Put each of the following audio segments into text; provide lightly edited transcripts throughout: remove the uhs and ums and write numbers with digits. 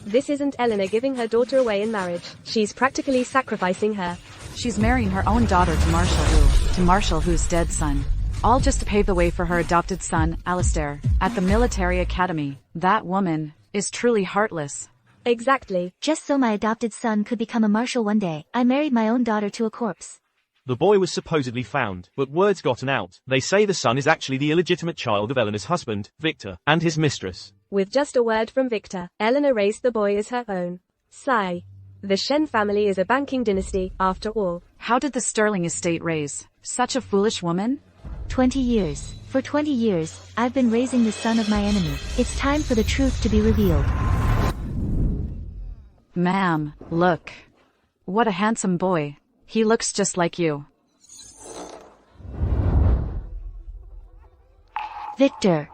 This isn't Eleanor giving her daughter away in marriage. She's practically sacrificing her. She's marrying her own daughter to Marshall who's dead son. All just to pave the way for her adopted son, Alistair, at the military academy. That woman is truly heartless. Exactly. Just so my adopted son could become a marshal one day, I married my own daughter to a corpse. The boy was supposedly found, but word's gotten out. They say the son is actually the illegitimate child of Eleanor's husband, Victor, and his mistress. With just a word from Victor, Eleanor raised the boy as her own. Sigh. The Shen family is a banking dynasty, after all. How did the Sterling estate raise such a foolish woman? 20 years. For 20 years, I've been raising the son of my enemy. It's time for the truth to be revealed. Ma'am, look. What a handsome boy. He looks just like you. Victor.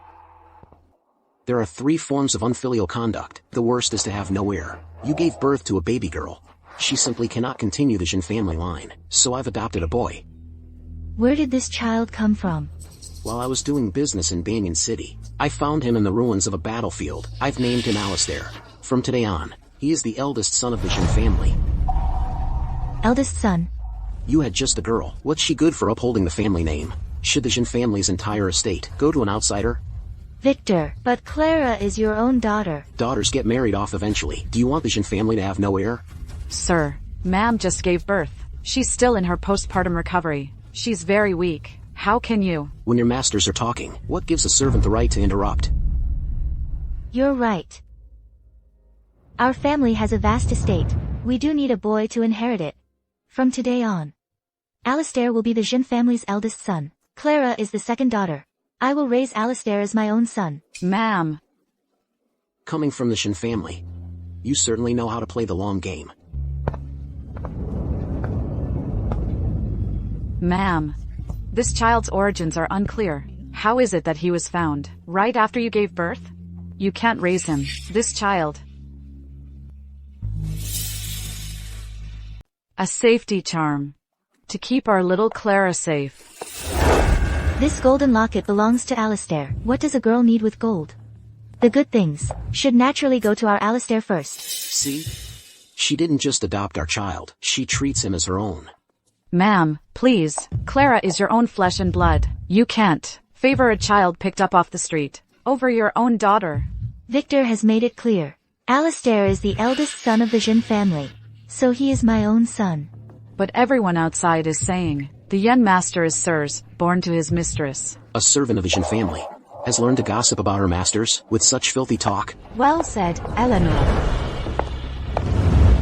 There are 3 forms of unfilial conduct. The worst is to have no heir. You gave birth to a baby girl. She simply cannot continue the Shen family line, so I've adopted a boy. Where did this child come from? While I was doing business in Banyan City, I found him in the ruins of a battlefield. I've named him Alistair. From today on, he is the eldest son of the Shen family. Eldest son? You had just a girl. What's she good for upholding the family name? Should the Shen family's entire estate go to an outsider? Victor, but Clara is your own daughter. Daughters get married off eventually. Do you want the Shen family to have no heir? Sir, ma'am just gave birth. She's still in her postpartum recovery. She's very weak. How can you? When your masters are talking, what gives a servant the right to interrupt? You're right. Our family has a vast estate. We do need a boy to inherit it. From today on, Alistair will be the Shen family's eldest son. Clara is the second daughter. I will raise Alistair as my own son. Ma'am. Coming from the Shen family, you certainly know how to play the long game. Ma'am. This child's origins are unclear. How is it that he was found right after you gave birth? You can't raise him. This child. A safety charm. To keep our little Clara safe. This golden locket belongs to Alistair. What does a girl need with gold? The good things should naturally go to our Alistair first. See? She didn't just adopt our child. She treats him as her own. Ma'am, please. Clara is your own flesh and blood. You can't favor a child picked up off the street over your own daughter. Victor has made it clear. Alistair is the eldest son of the Shen family, so he is my own son. But everyone outside is saying, the young master is sirs, born to his mistress. A servant of the Shen family has learned to gossip about her masters with such filthy talk. Well said, Eleanor.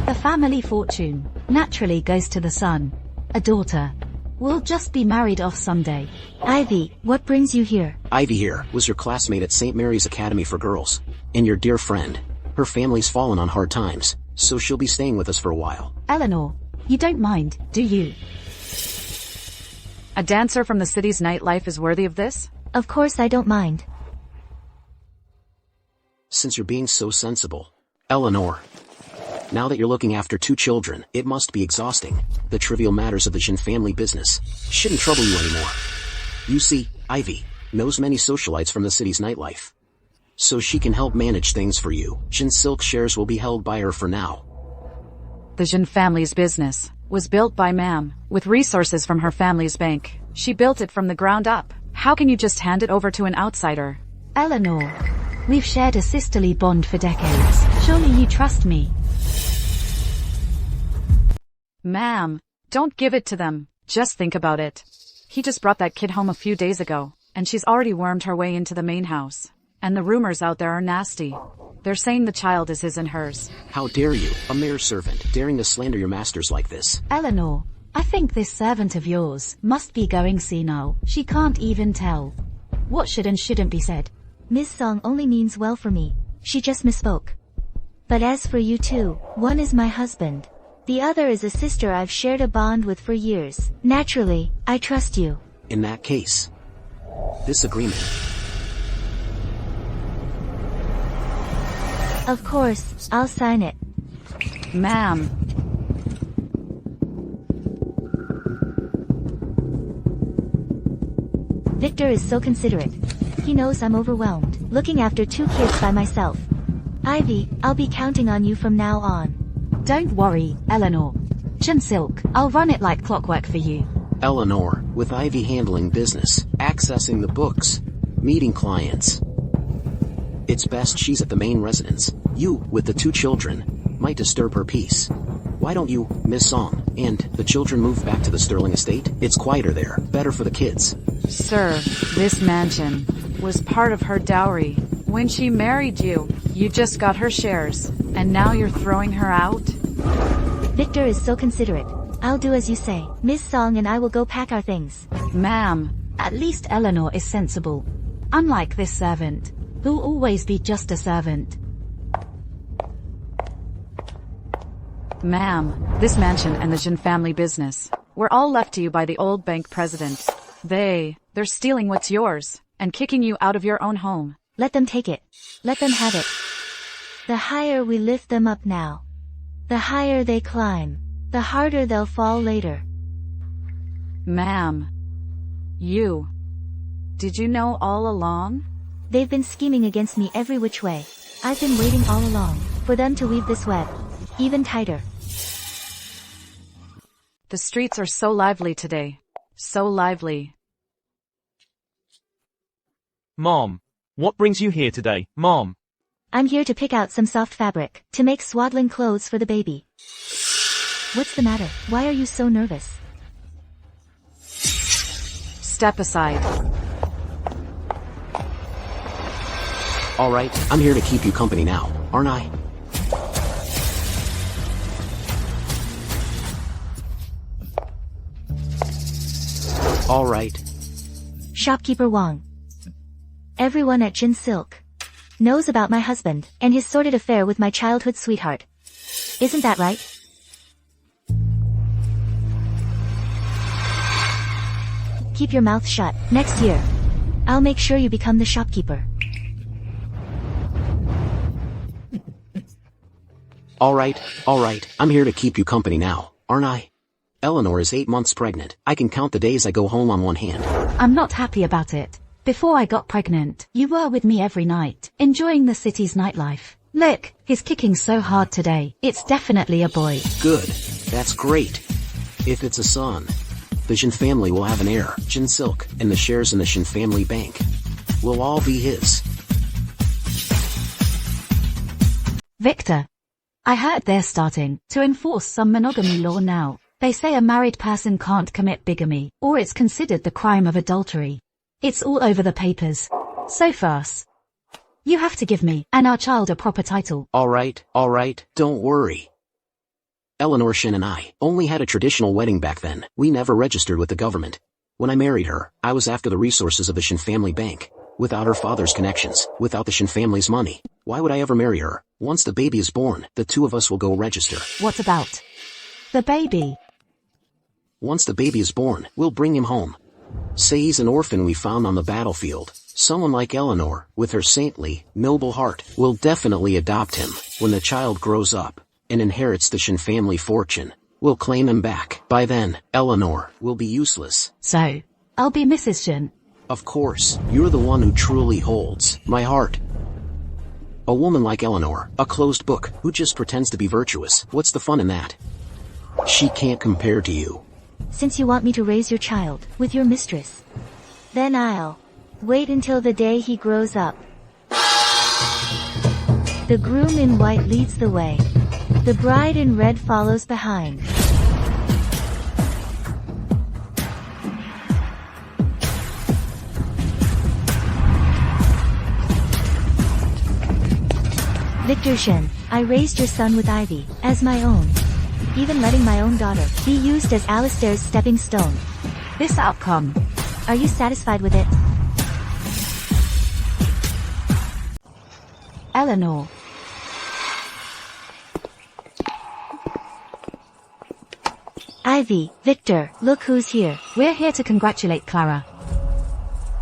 The family fortune naturally goes to the son. A daughter will just be married off someday. Ivy, what brings you here? Ivy here was your classmate at St. Mary's Academy for Girls, and your dear friend. Her family's fallen on hard times, so she'll be staying with us for a while. Eleanor, you don't mind, do you? A dancer from the city's nightlife is worthy of this? Of course I don't mind. Since you're being so sensible, Eleanor. Now that you're looking after 2 children, it must be exhausting. The trivial matters of the Shen family business shouldn't trouble you anymore. You see, Ivy knows many socialites from the city's nightlife, so she can help manage things for you. Shen Silk shares will be held by her for now. The Shen family's business was built by ma'am, with resources from her family's bank. She built it from the ground up. How can you just hand it over to an outsider? Eleanor, we've shared a sisterly bond for decades. Surely you trust me. Ma'am, don't give it to them. Just think about it. He just brought that kid home a few days ago, and she's already wormed her way into the main house. And the rumors out there are nasty. They're saying the child is his and hers. How dare you, a mere servant, daring to slander your masters like this? Eleanor, I think this servant of yours must be going senile. She can't even tell what should and shouldn't be said. Miss Song only means well for me. She just misspoke. But as for you two, one is my husband. The other is a sister I've shared a bond with for years. Naturally, I trust you. In that case, this agreement. Of course, I'll sign it. Ma'am. Victor is so considerate. He knows I'm overwhelmed, looking after 2 kids by myself. Ivy, I'll be counting on you from now on. Don't worry, Eleanor. Jin Silk, I'll run it like clockwork for you. Eleanor, with Ivy handling business, accessing the books, meeting clients. It's best she's at the main residence. You, with the 2 children, might disturb her peace. Why don't you, Miss Song, and the children move back to the Sterling estate? It's quieter there, better for the kids. Sir, this mansion was part of her dowry. When she married you, you just got her shares, and now you're throwing her out? Victor is so considerate. I'll do as you say. Miss Song and I will go pack our things. Ma'am, at least Eleanor is sensible. Unlike this servant, who'll always be just a servant. Ma'am, this mansion and the Jin family business were all left to you by the old bank president. They're stealing what's yours and kicking you out of your own home. Let them take it. Let them have it. The higher we lift them up now, the higher they climb, the harder they'll fall later. Ma'am, did you know all along? They've been scheming against me every which way. I've been waiting all along for them to weave this web even tighter. The streets are so lively today. So lively. Mom, what brings you here today, Mom? I'm here to pick out some soft fabric to make swaddling clothes for the baby. What's the matter? Why are you so nervous? Step aside. Alright, I'm here to keep you company now, aren't I? Alright. Shopkeeper Wong. Everyone at Jin Silk knows about my husband and his sordid affair with my childhood sweetheart. Isn't that right? Keep your mouth shut. Next year, I'll make sure you become the shopkeeper. Alright, I'm here to keep you company now, aren't I? Eleanor is 8 months pregnant. I can count the days I go home on one hand. I'm not happy about it. Before I got pregnant, you were with me every night, enjoying the city's nightlife. Look, he's kicking so hard today. It's definitely a boy. Good. That's great. If it's a son, the Jin family will have an heir, Jin Silk, and the shares in the Jin family bank will all be his. Victor, I heard they're starting to enforce some monogamy law now. They say a married person can't commit bigamy, or it's considered the crime of adultery. It's all over the papers. So fast. You have to give me and our child a proper title. Alright, don't worry. Eleanor Shin and I only had a traditional wedding back then. We never registered with the government. When I married her, I was after the resources of the Shin family bank. Without her father's connections, without the Shin family's money, why would I ever marry her? Once the baby is born, the 2 of us will go register. What about the baby? Once the baby is born, we'll bring him home. Say he's an orphan we found on the battlefield. Someone like Eleanor, with her saintly, noble heart, will definitely adopt him. When the child grows up and inherits the Shin family fortune, we'll claim him back. By then, Eleanor will be useless. So, I'll be Mrs. Shin. Of course, you're the one who truly holds my heart. A woman like Eleanor, a closed book, who just pretends to be virtuous. What's the fun in that? She can't compare to you. Since you want me to raise your child with your mistress, then I'll wait until the day he grows up. The groom in white leads the way. The bride in red follows behind. Victor Shen, I raised your son with Ivy as my own. Even letting my own daughter be used as Alistair's stepping stone. This outcome. Are you satisfied with it? Eleanor. Ivy, Victor, look who's here. We're here to congratulate Clara.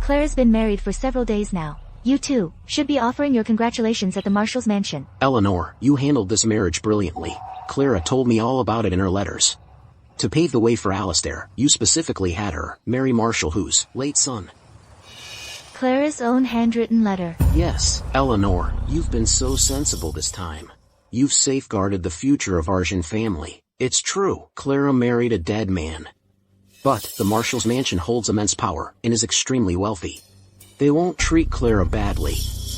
Clara's been married for several days now. You two should be offering your congratulations at the Marshal's mansion. Eleanor, you handled this marriage brilliantly. Clara told me all about it in her letters. To pave the way for Alistair, you specifically had her marry Marshall, whose late son. Clara's own handwritten letter. Yes, Eleanor, you've been so sensible this time. You've safeguarded the future of our Jean family. It's true, Clara married a dead man. But the Marshall's mansion holds immense power and is extremely wealthy. They won't treat Clara badly.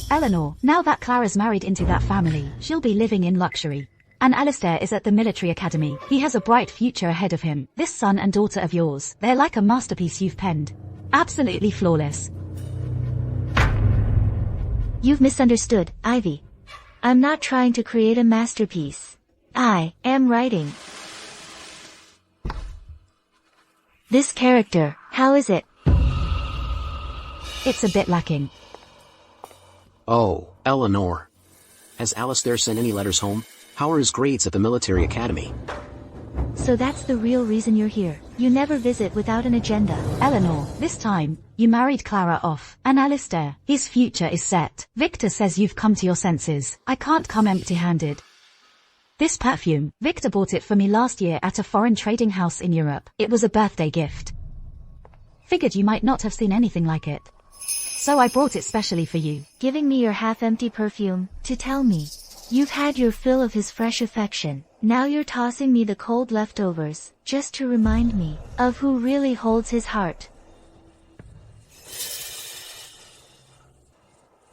Eleanor, now that Clara's married into that family, she'll be living in luxury. And Alistair is at the military academy. He has a bright future ahead of him. This son and daughter of yours, they're like a masterpiece you've penned. Absolutely flawless. You've misunderstood, Ivy. I'm not trying to create a masterpiece. I am writing. This character, how is it? It's a bit lacking. Oh, Eleanor. Has Alistair sent any letters home? How are his grades at the military academy? So that's the real reason you're here. You never visit without an agenda. Eleanor, this time, you married Clara off. And Alistair, his future is set. Victor says you've come to your senses. I can't come empty-handed. This perfume, Victor bought it for me last year at a foreign trading house in Europe. It was a birthday gift. Figured you might not have seen anything like it. So I brought it specially for you. Giving me your half-empty perfume, to tell me. You've had your fill of his fresh affection. Now you're tossing me the cold leftovers, just to remind me of who really holds his heart.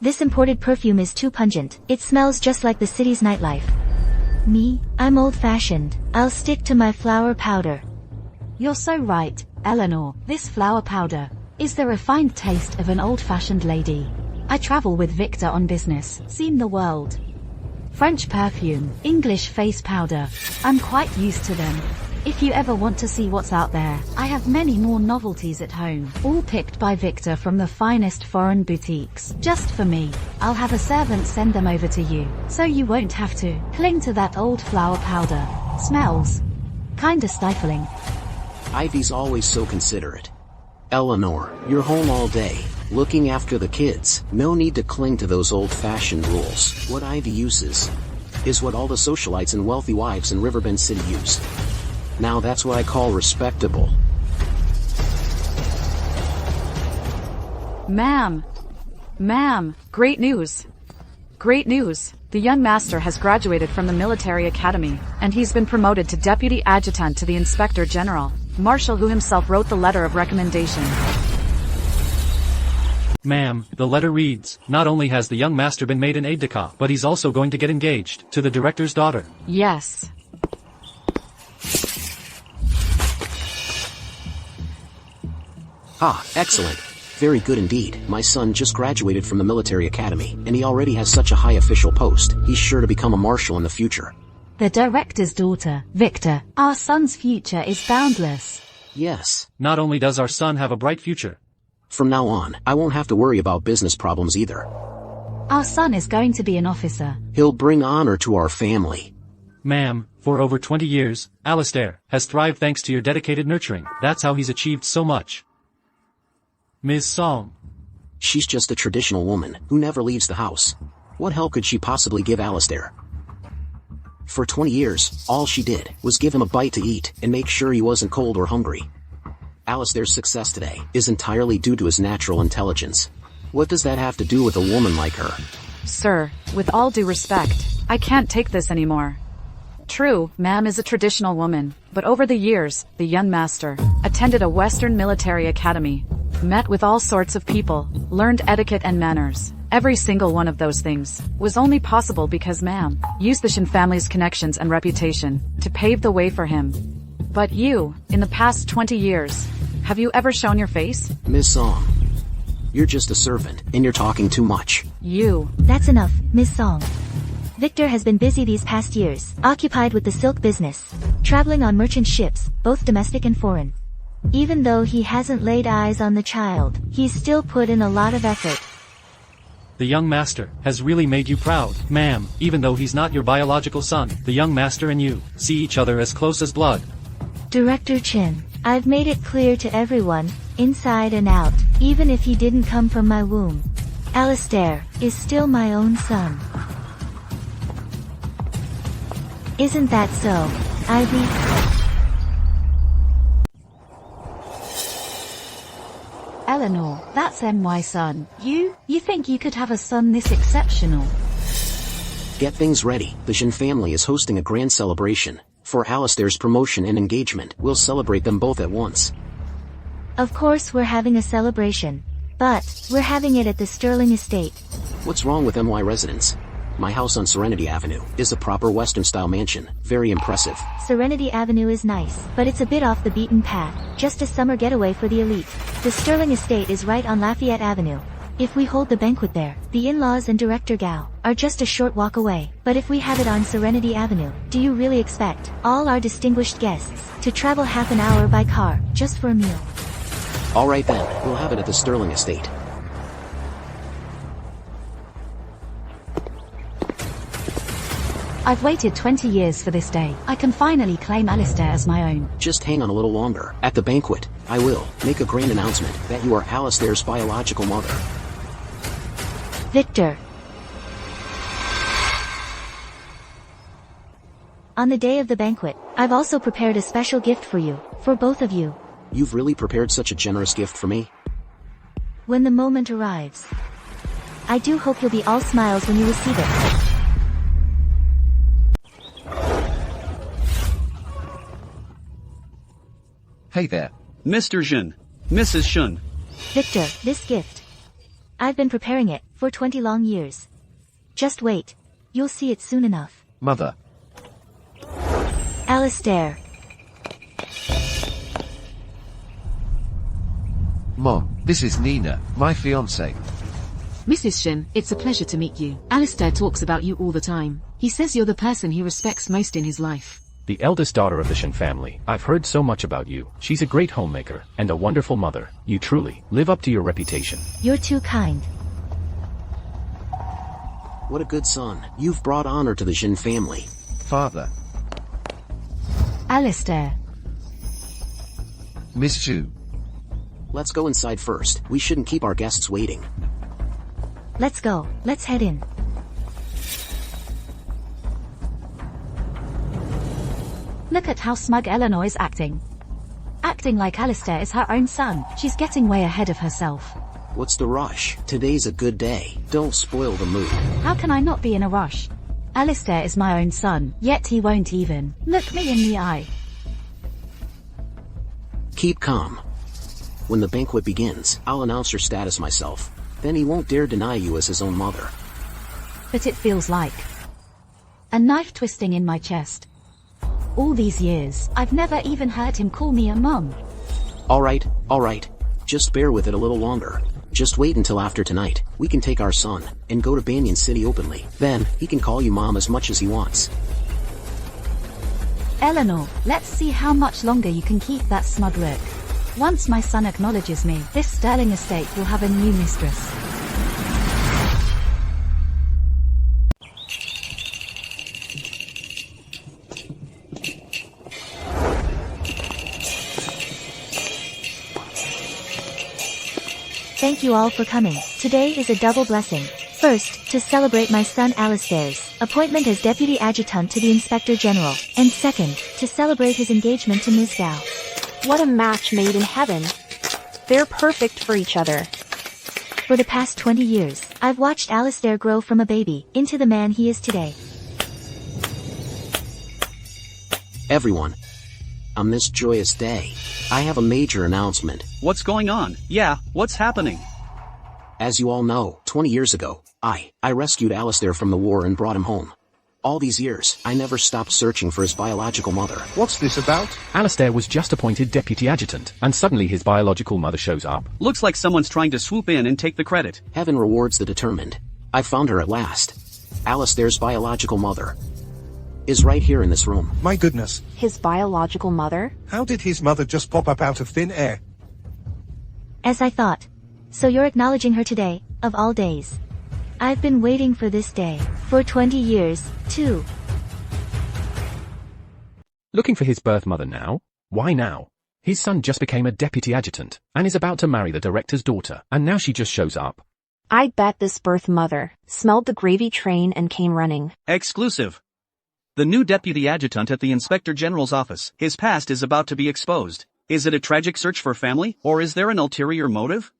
This imported perfume is too pungent. It smells just like the city's nightlife. Me, I'm old-fashioned. I'll stick to my flower powder. You're so right, Eleanor. This flower powder is the refined taste of an old-fashioned lady. I travel with Victor on business, seen the world. French perfume, English face powder. I'm quite used to them. If you ever want to see what's out there, I have many more novelties at home, all picked by Victor from the finest foreign boutiques, just for me. I'll have a servant send them over to you, so you won't have to cling to that old flower powder. Smells kinda stifling. Ivy's always so considerate. Eleanor, you're home all day, looking after the kids. No need to cling to those old-fashioned rules. What Ivy uses is what all the socialites and wealthy wives in Riverbend City use. Now that's what I call respectable. Ma'am, great news. Great news. The young master has graduated from the military academy, and he's been promoted to deputy adjutant to the inspector general. Marshall, who himself wrote the letter of recommendation. Ma'am, the letter reads, not only has the young master been made an aide-de-camp, but he's also going to get engaged to the director's daughter. Yes. Ah, excellent. Very good indeed. My son just graduated from the military academy, and he already has such a high official post. He's sure to become a marshal in the future. The director's daughter, Victor. Our son's future is boundless. Yes. Not only does our son have a bright future. From now on, I won't have to worry about business problems either. Our son is going to be an officer. He'll bring honor to our family. Ma'am, for over 20 years, Alistair has thrived thanks to your dedicated nurturing. That's how he's achieved so much. Ms. Song. She's just a traditional woman who never leaves the house. What help could she possibly give Alistair? For 20 years, all she did was give him a bite to eat and make sure he wasn't cold or hungry. Alistair's success today is entirely due to his natural intelligence. What does that have to do with a woman like her? Sir, with all due respect, I can't take this anymore. True, ma'am is a traditional woman, but over the years, the young master attended a Western military academy, met with all sorts of people, learned etiquette and manners. Every single one of those things was only possible because ma'am used the Shin family's connections and reputation to pave the way for him. But you, in the past 20 years, have you ever shown your face? Miss Song, you're just a servant, and you're talking too much. That's enough, Miss Song. Victor has been busy these past years, occupied with the silk business, traveling on merchant ships, both domestic and foreign. Even though he hasn't laid eyes on the child, he's still put in a lot of effort. The young master has really made you proud, ma'am. Even though he's not your biological son, the young master and you see each other as close as blood. Director Chin, I've made it clear to everyone, inside and out, even if he didn't come from my womb. Alistair is still my own son. Isn't that so, Ivy? Eleanor, that's my son. You think you could have a son this exceptional? Get things ready. The Jin family is hosting a grand celebration. For Alistair's promotion and engagement, we'll celebrate them both at once. Of course we're having a celebration. But, we're having it at the Sterling estate. What's wrong with MY residence? My house on Serenity Avenue is a proper Western-style mansion. Very impressive. Serenity Avenue is nice, but it's a bit off the beaten path. Just a summer getaway for the elite. The Sterling estate is right on Lafayette Avenue. If we hold the banquet there, the in-laws and director Gao are just a short walk away. But if we have it on Serenity Avenue, do you really expect all our distinguished guests to travel half an hour by car just for a meal? Alright then, we'll have it at the Sterling estate. I've waited 20 years for this day. I can finally claim Alistair as my own. Just hang on a little longer. At the banquet, I will make a grand announcement that you are Alistair's biological mother. Victor. On the day of the banquet, I've also prepared a special gift for you, for both of you. You've really prepared such a generous gift for me? When the moment arrives. I do hope you'll be all smiles when you receive it. Hey there. Mr. Jin. Mrs. Shun. Victor, this gift. I've been preparing it for 20 long years. Just wait. You'll see it soon enough. Mother. Alistair. Mom, this is Nina, my fiancée. Mrs. Shin, it's a pleasure to meet you. Alistair talks about you all the time. He says you're the person he respects most in his life. The eldest daughter of the Shin family. I've heard so much about you. She's a great homemaker and a wonderful mother. You truly live up to your reputation. You're too kind. What a good son. You've brought honor to the Jin family. Father. Alistair. Miss Zhu. Let's go inside first. We shouldn't keep our guests waiting. Let's go. Let's head in. Look at how smug Eleanor is acting. Acting like Alistair is her own son. She's getting way ahead of herself. What's the rush? Today's a good day. Don't spoil the mood. How can I not be in a rush? Alistair is my own son, yet he won't even look me in the eye. Keep calm. When the banquet begins, I'll announce your status myself. Then he won't dare deny you as his own mother. But it feels like a knife twisting in my chest. All these years, I've never even heard him call me a mum. Alright. Just bear with it a little longer. Just wait until after tonight. We can take our son and go to Banyan City openly. Then, he can call you mom as much as he wants. Eleanor, let's see how much longer you can keep that smug look. Once my son acknowledges me, this Sterling estate will have a new mistress. Thank you all for coming. Today is a double blessing. First, to celebrate my son Alistair's appointment as Deputy Adjutant to the Inspector General, and second, to celebrate his engagement to Ms. Gao. What a match made in heaven. They're perfect for each other. For the past 20 years, I've watched Alistair grow from a baby into the man he is today. Everyone, on this joyous day, I have a major announcement. What's going on? Yeah, what's happening? As you all know, 20 years ago, I rescued Alistair from the war and brought him home. All these years, I never stopped searching for his biological mother. What's this about? Alistair was just appointed deputy adjutant, and suddenly his biological mother shows up. Looks like someone's trying to swoop in and take the credit. Heaven rewards the determined. I found her at last. Alistair's biological mother is right here in this room. My goodness. His biological mother? How did his mother just pop up out of thin air? As I thought. So you're acknowledging her today, of all days. I've been waiting for this day, for 20 years, too. Looking for his birth mother now? Why now? His son just became a deputy adjutant, and is about to marry the director's daughter, and now she just shows up. I bet this birth mother smelled the gravy train and came running. Exclusive. The new deputy adjutant at the Inspector General's office. His past is about to be exposed. Is it a tragic search for family, or is there an ulterior motive?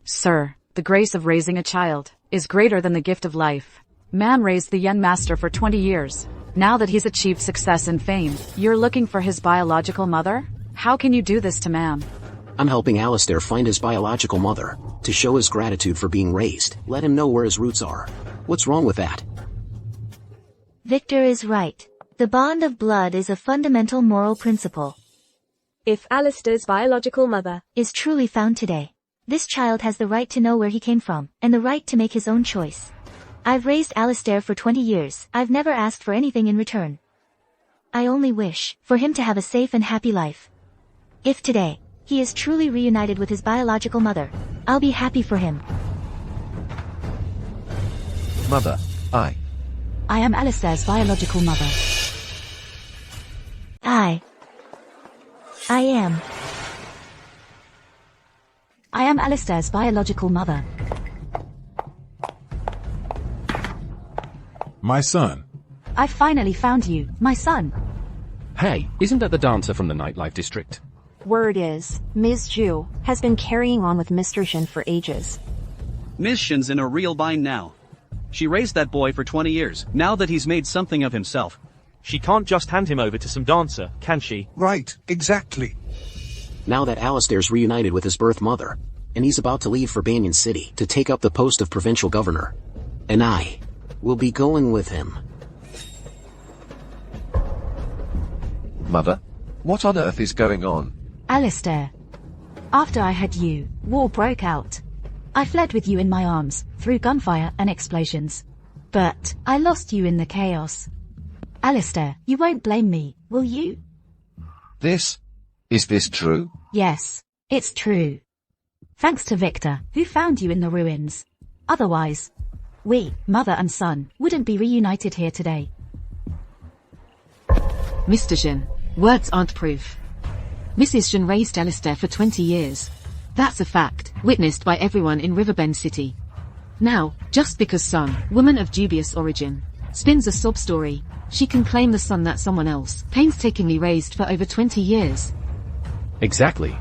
Sir, the grace of raising a child is greater than the gift of life. Ma'am raised the young master for 20 years. Now that he's achieved success and fame, you're looking for his biological mother? How can you do this to ma'am? I'm helping Alistair find his biological mother, to show his gratitude for being raised. Let him know where his roots are. What's wrong with that? Victor is right. The bond of blood is a fundamental moral principle. If Alistair's biological mother is truly found today, this child has the right to know where he came from, and the right to make his own choice. I've raised Alistair for 20 years. I've never asked for anything in return. I only wish for him to have a safe and happy life. If today he is truly reunited with his biological mother, I'll be happy for him. Mother, I am Alistair's biological mother. I am Alistair's biological mother. My son. I finally found you, my son. Hey, isn't that the dancer from the nightlife district? Word is, Ms. Zhu has been carrying on with Mr. Shen for ages. Ms. Shen's in a real bind now. She raised that boy for 20 years, now that he's made something of himself. She can't just hand him over to some dancer, can she? Right, exactly. Now that Alistair's reunited with his birth mother, and he's about to leave for Banyan City to take up the post of provincial governor, and I will be going with him. Mother, what on earth is going on? Alistair. After I had you, war broke out. I fled with you in my arms, through gunfire and explosions. But I lost you in the chaos. Alistair, you won't blame me, will you? Is this true? Yes, it's true. Thanks to Victor, who found you in the ruins. Otherwise, we, mother and son, wouldn't be reunited here today. Mr. Shen, words aren't proof. Mrs. Shen raised Alistair for 20 years. That's a fact, witnessed by everyone in Riverbend City. Now, just because some woman of dubious origin spins a sob story, she can claim the son that someone else painstakingly raised for over 20 years. Exactly.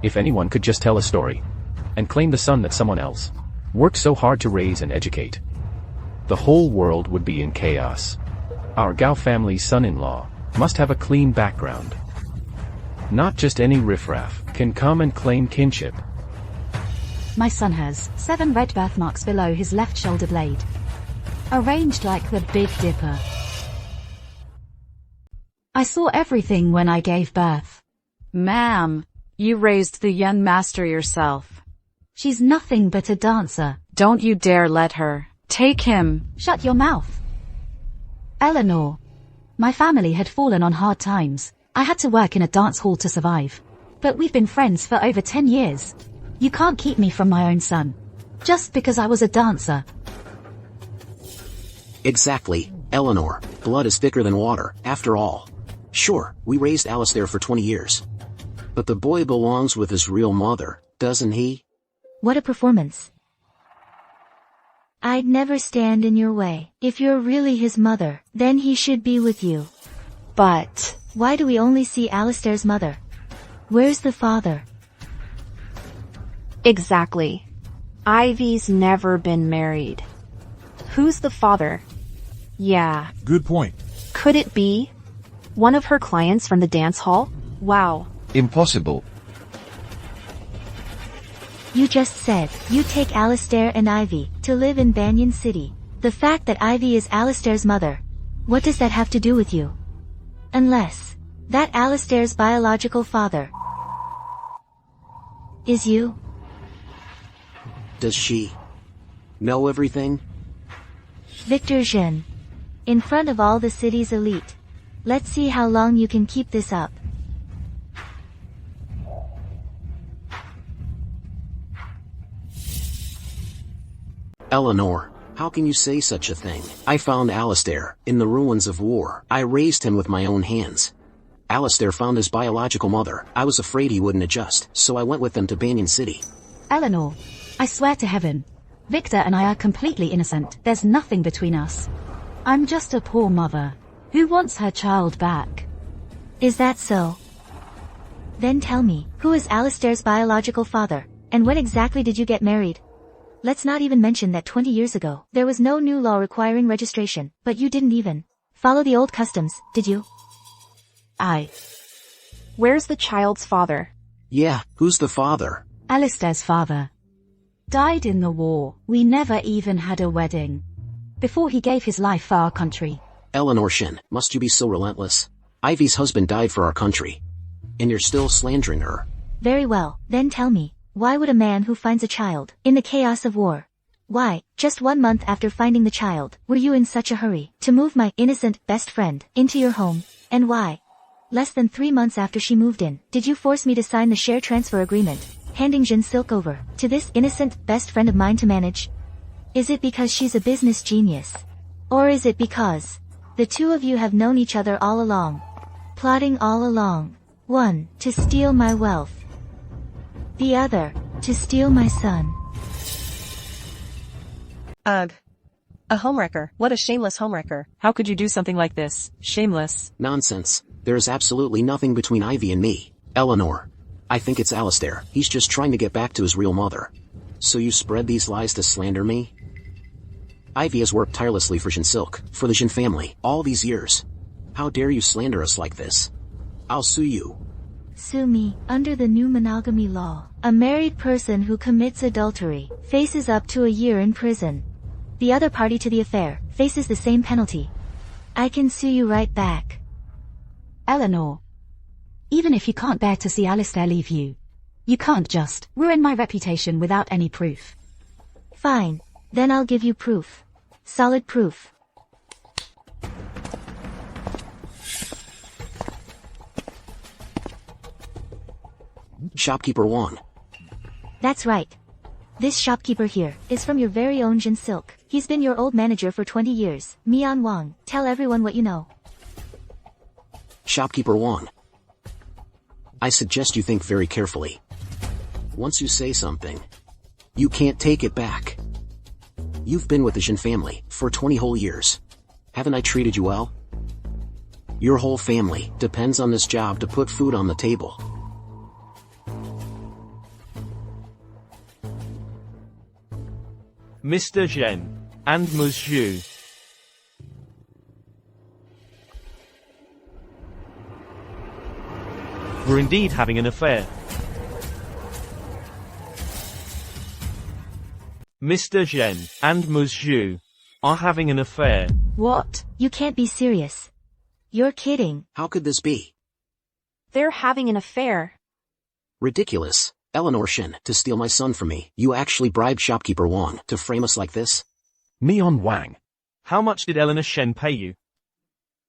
If anyone could just tell a story, and claim the son that someone else worked so hard to raise and educate, the whole world would be in chaos. Our Gao family's son-in-law must have a clean background. Not just any riffraff can come and claim kinship. My son has 7 red birthmarks below his left shoulder blade, arranged like the Big Dipper. I saw everything when I gave birth. Ma'am, you raised the young master yourself. She's nothing but a dancer. Don't you dare let her. Take him. Shut your mouth. Eleanor. My family had fallen on hard times. I had to work in a dance hall to survive. But we've been friends for over 10 years. You can't keep me from my own son, just because I was a dancer. Exactly, Eleanor. Blood is thicker than water, after all. Sure, we raised Alistair for 20 years. But the boy belongs with his real mother, doesn't he? What a performance. I'd never stand in your way. If you're really his mother, then he should be with you. But why do we only see Alistair's mother? Where's the father? Exactly. Ivy's never been married. Who's the father? Yeah. Good point. Could it be one of her clients from the dance hall? Wow. Impossible. You just said you take Alistair and Ivy to live in Banyan City. The fact that Ivy is Alistair's mother, what does that have to do with you? Unless that Alistair's biological father is you? Does she know everything? Victor Zhen, in front of all the city's elite. Let's see how long you can keep this up. Eleanor, how can you say such a thing? I found Alistair in the ruins of war. I raised him with my own hands. Alistair found his biological mother. I was afraid he wouldn't adjust, so I went with them to Banyan City. Eleanor, I swear to heaven, Victor and I are completely innocent. There's nothing between us. I'm just a poor mother who wants her child back. Is that so? Then tell me, who is Alistair's biological father, And when exactly did you get married? Let's not even mention that 20 years ago, there was no new law requiring registration, but you didn't even follow the old customs, did you? Where's the child's father? Yeah, who's the father? Alistair's father died in the war. We never even had a wedding before he gave his life for our country. Eleanor Shin, must you be so relentless? Ivy's husband died for our country. And you're still slandering her. Very well, then tell me, why would a man who finds a child in the chaos of war? Why, just 1 month after finding the child, were you in such a hurry to move my innocent best friend into your home? And why? Less than 3 months after she moved in, did you force me to sign the share transfer agreement, handing Jin Silk over to this innocent best friend of mine to manage? Is it because she's a business genius? Or is it because the two of you have known each other all along, plotting all along? One, to steal my wealth. The other, to steal my son. Ugh. A homewrecker. What a shameless homewrecker. How could you do something like this? Shameless. Nonsense. There is absolutely nothing between Ivy and me. Eleanor. I think it's Alistair. He's just trying to get back to his real mother. So you spread these lies to slander me? Ivy has worked tirelessly for Jin Silk, for the Jin family, all these years. How dare you slander us like this? I'll sue you. Sue me. Under the new monogamy law, a married person who commits adultery faces up to a year in prison. The other party to the affair faces the same penalty. I can sue you right back. Eleanor, even if you can't bear to see Alistair leave you, you can't just ruin my reputation without any proof. Fine. Then I'll give you proof. Solid proof. Shopkeeper Wong. That's right. This shopkeeper here is from your very own Jin Silk. He's been your old manager for 20 years. Mian Wong, tell everyone what you know. Shopkeeper Wong. I suggest you think very carefully. Once you say something, you can't take it back. You've been with the Jin family for 20 whole years. Haven't I treated you well? Your whole family depends on this job to put food on the table. Mr. Zhen and Ms. Zhu. Were indeed having an affair. Mr. Zhen and Ms. Zhu are having an affair. What? You can't be serious. You're kidding. How could this be? They're having an affair. Ridiculous. Eleanor Shin, to steal my son from me. You actually bribed Shopkeeper Wong to frame us like this? Mian Wang. How much did Eleanor Shen pay you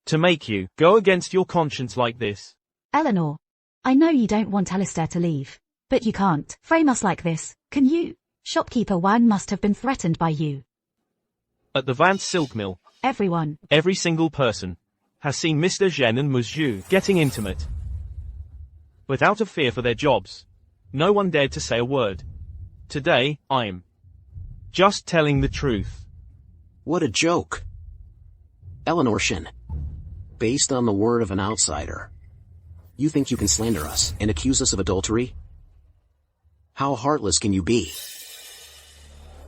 to make you go against your conscience like this? Eleanor, I know you don't want Alistair to leave, but you can't frame us like this, can you? Shopkeeper Wang must have been threatened by you. At the Vance Silk Mill, everyone, every single person, has seen Mr. Zhen and Ms. Zhu getting intimate. Without a fear for their jobs, no one dared to say a word. Today, I'm just telling the truth. What a joke. Eleanor Shin. Based on the word of an outsider, you think you can slander us and accuse us of adultery? How heartless can you be?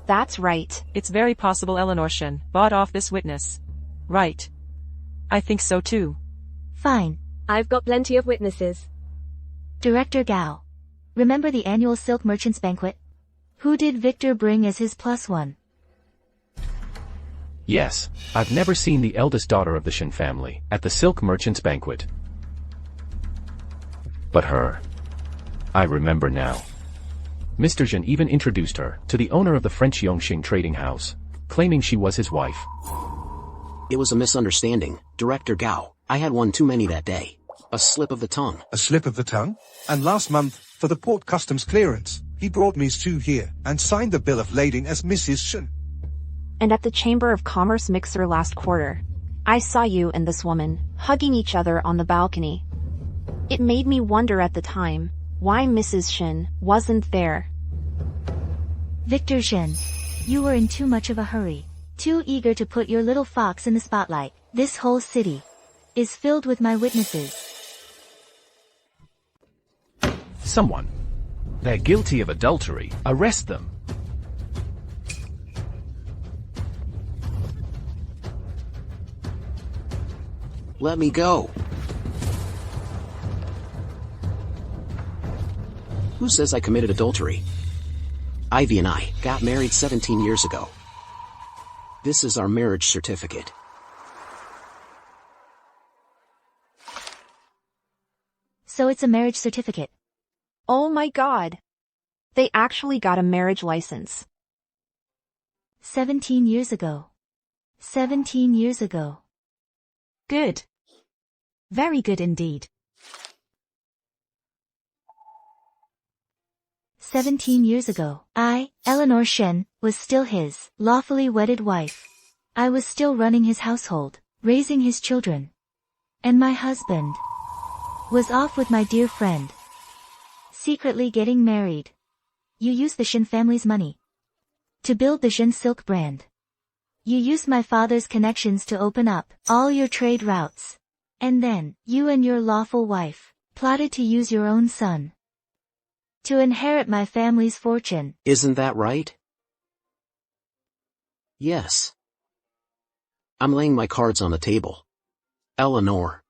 That's right. It's very possible Eleanor Shen bought off this witness. Right. I think so too. Fine. I've got plenty of witnesses. Director Gao. Remember the annual Silk Merchants Banquet? Who did Victor bring as his +1? Yes, I've never seen the eldest daughter of the Shin family at the Silk Merchants Banquet. But her. I remember now. Mr. Jin even introduced her to the owner of the French Yongxing trading house, claiming she was his wife. It was a misunderstanding, Director Gao. I had one too many that day. A slip of the tongue. A slip of the tongue? And last month, for the port customs clearance, he brought Ms. Zhu here and signed the bill of lading as Mrs. Shen. And at the Chamber of Commerce mixer last quarter, I saw you and this woman hugging each other on the balcony. It made me wonder at the time why Mrs. Shen wasn't there. Victor Shen, you were in too much of a hurry. Too eager to put your little fox in the spotlight. This whole city is filled with my witnesses. Someone. They're guilty of adultery. Arrest them. Let me go. Who says I committed adultery? Ivy and I got married 17 years ago. This is our marriage certificate. So it's a marriage certificate. Oh my god. They actually got a marriage license. 17 years ago. 17 years ago. Good. Very good indeed. 17 years ago, I, Eleanor Shen, was still his lawfully wedded wife. I was still running his household, raising his children. And my husband was off with my dear friend, secretly getting married. You used the Shen family's money to build the Shen silk brand. You used my father's connections to open up all your trade routes. And then, you and your lawful wife plotted to use your own son to inherit my family's fortune. Isn't that right? Yes. I'm laying my cards on the table. Eleanor.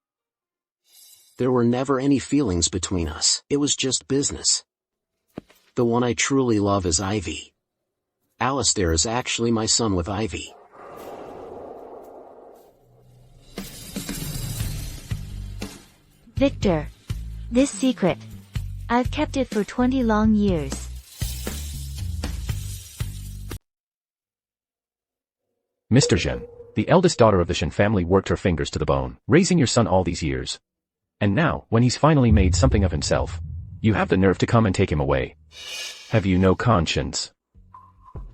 There were never any feelings between us. It was just business. The one I truly love is Ivy. Alistair is actually my son with Ivy. Victor. This secret. I've kept it for 20 long years. Mr. Shen, the eldest daughter of the Shen family worked her fingers to the bone, raising your son all these years. And now, when he's finally made something of himself, you have the nerve to come and take him away. Have you no conscience?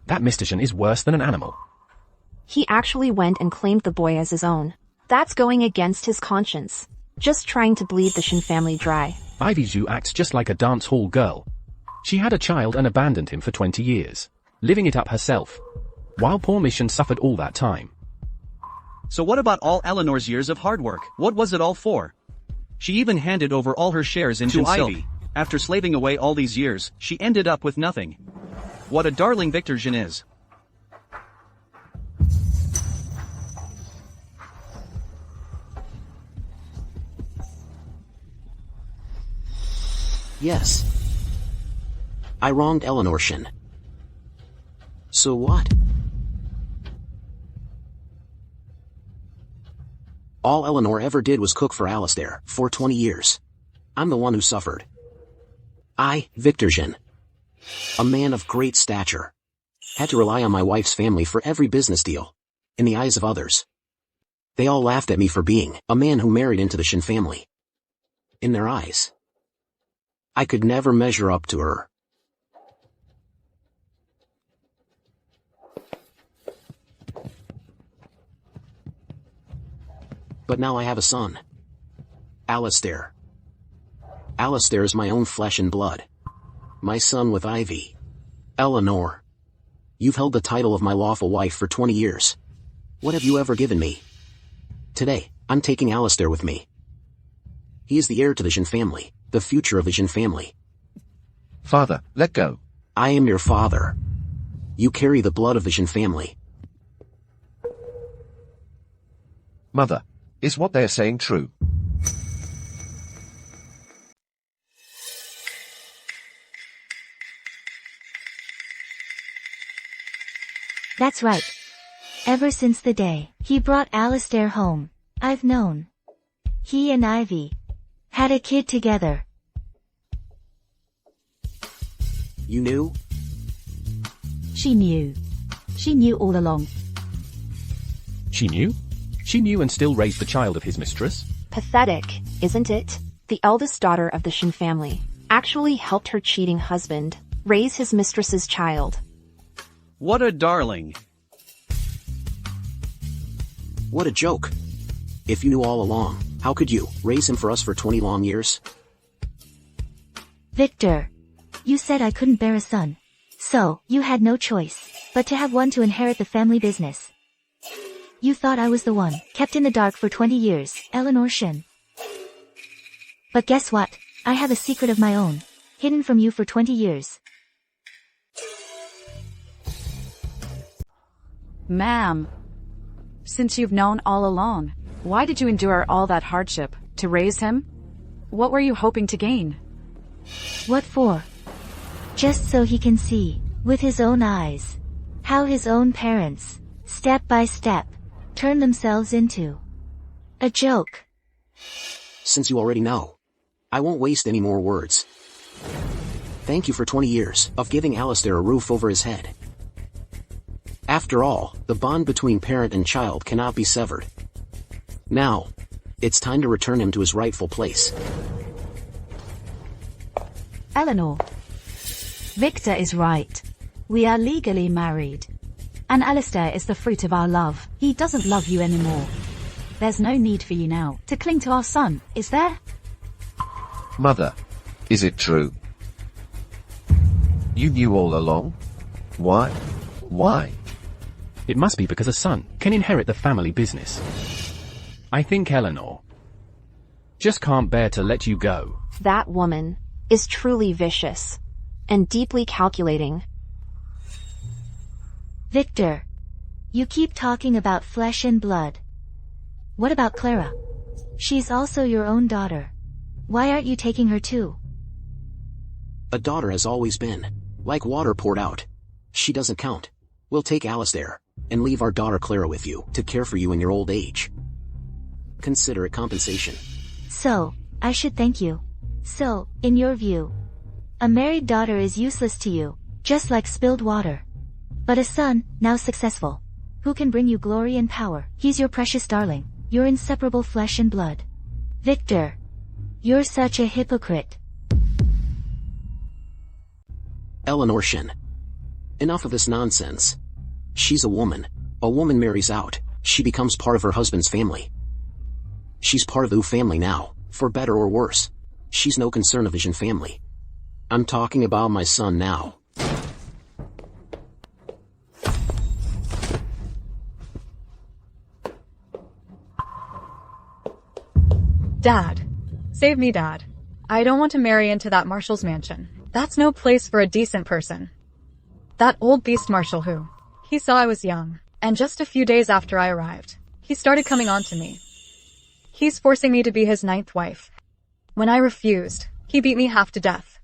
That Mr. Shen is worse than an animal. He actually went and claimed the boy as his own. That's going against his conscience. Just trying to bleed the Shen family dry. Ivy Zhu acts just like a dance hall girl. She had a child and abandoned him for 20 years, living it up herself, while poor Miss Shen suffered all that time. So what about all Eleanor's years of hard work? What was it all for? She even handed over all her shares in to Ivy. After slaving away all these years, she ended up with nothing. What a darling Victor Shen is. Yes. I wronged Eleanor Shen. So what? All Eleanor ever did was cook for Alistair for 20 years. I'm the one who suffered. I, Victor Shen, a man of great stature, had to rely on my wife's family for every business deal. In the eyes of others, they all laughed at me for being a man who married into the Shen family. In their eyes, I could never measure up to her. But now I have a son. Alistair. Alistair is my own flesh and blood. My son with Ivy. Eleanor. You've held the title of my lawful wife for 20 years. What have you ever given me? Today, I'm taking Alistair with me. He is the heir to the Shen family, the future of the Shen family. Father, let go. I am your father. You carry the blood of the Shen family. Mother, is what they are saying true? That's right. Ever since the day he brought Alistair home, I've known. He and Ivy had a kid together. You knew? She knew. She knew all along. She knew? She knew and still raised the child of his mistress? Pathetic, isn't it? The eldest daughter of the Shen family actually helped her cheating husband raise his mistress's child. What a darling. What a joke. If you knew all along, how could you raise him for us for 20 long years? Victor, you said I couldn't bear a son. So, you had no choice but to have one to inherit the family business. You thought I was the one, kept in the dark for 20 years, Eleanor Shen. But guess what? I have a secret of my own, hidden from you for 20 years. Ma'am, since you've known all along, why did you endure all that hardship? To raise him? What were you hoping to gain? What for? Just so he can see, with his own eyes, how his own parents, step by step, turn themselves into a joke. Since you already know, I won't waste any more words. Thank you for 20 years of giving Alistair a roof over his head. After all, the bond between parent and child cannot be severed. Now, it's time to return him to his rightful place. Eleanor. Victor is right. We are legally married. And Alistair is the fruit of our love. He doesn't love you anymore. There's no need for you now to cling to our son, is there? Mother, is it true? You knew all along? Why? Why? It must be because a son can inherit the family business. I think Eleanor just can't bear to let you go. That woman is truly vicious and deeply calculating. Victor, you keep talking about flesh and blood. What about Clara? She's also your own daughter. Why aren't you taking her too? A daughter has always been like water poured out. She doesn't count. We'll take Alistair and leave our daughter Clara with you to care for you in your old age. Consider it compensation. So, I should thank you. So, in your view, a married daughter is useless to you, just like spilled water. But a son, now successful, who can bring you glory and power, he's your precious darling, your inseparable flesh and blood. Victor, you're such a hypocrite. Eleanor Shin. Enough of this nonsense. She's a woman. A woman marries out. She becomes part of her husband's family. She's part of the Wu family now, for better or worse. She's no concern of the Jin family. I'm talking about my son now. Dad. Save me, Dad. I don't want to marry into that Marshal's mansion. That's no place for a decent person. That old beast Marshal who? He saw I was young, and just a few days after I arrived, he started coming on to me. He's forcing me to be his 9th wife. When I refused, he beat me half to death.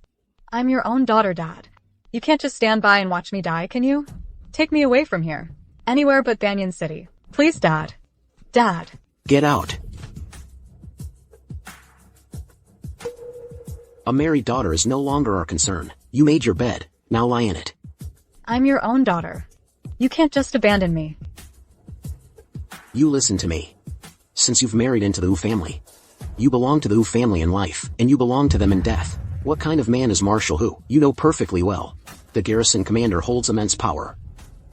I'm your own daughter, Dad. You can't just stand by and watch me die, can you? Take me away from here. Anywhere but Banyan City. Please, Dad. Dad. Get out. A married daughter is no longer our concern. You made your bed, now lie in it. I'm your own daughter. You can't just abandon me. You listen to me. Since you've married into the Wu family, you belong to the Wu family in life, and you belong to them in death. What kind of man is Marshal Hu? You know perfectly well. The garrison commander holds immense power.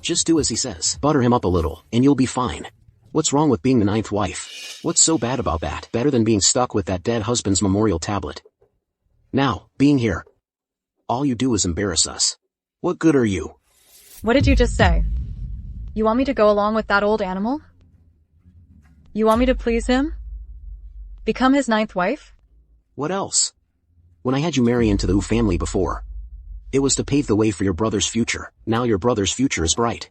Just do as he says. Butter him up a little, and you'll be fine. What's wrong with being the 9th wife? What's so bad about that? Better than being stuck with that dead husband's memorial tablet. Now, being here, all you do is embarrass us. What good are you? What did you just say? You want me to go along with that old animal? You want me to please him? Become his 9th wife? What else? When I had you marry into the Wu family before, it was to pave the way for your brother's future. Now your brother's future is bright.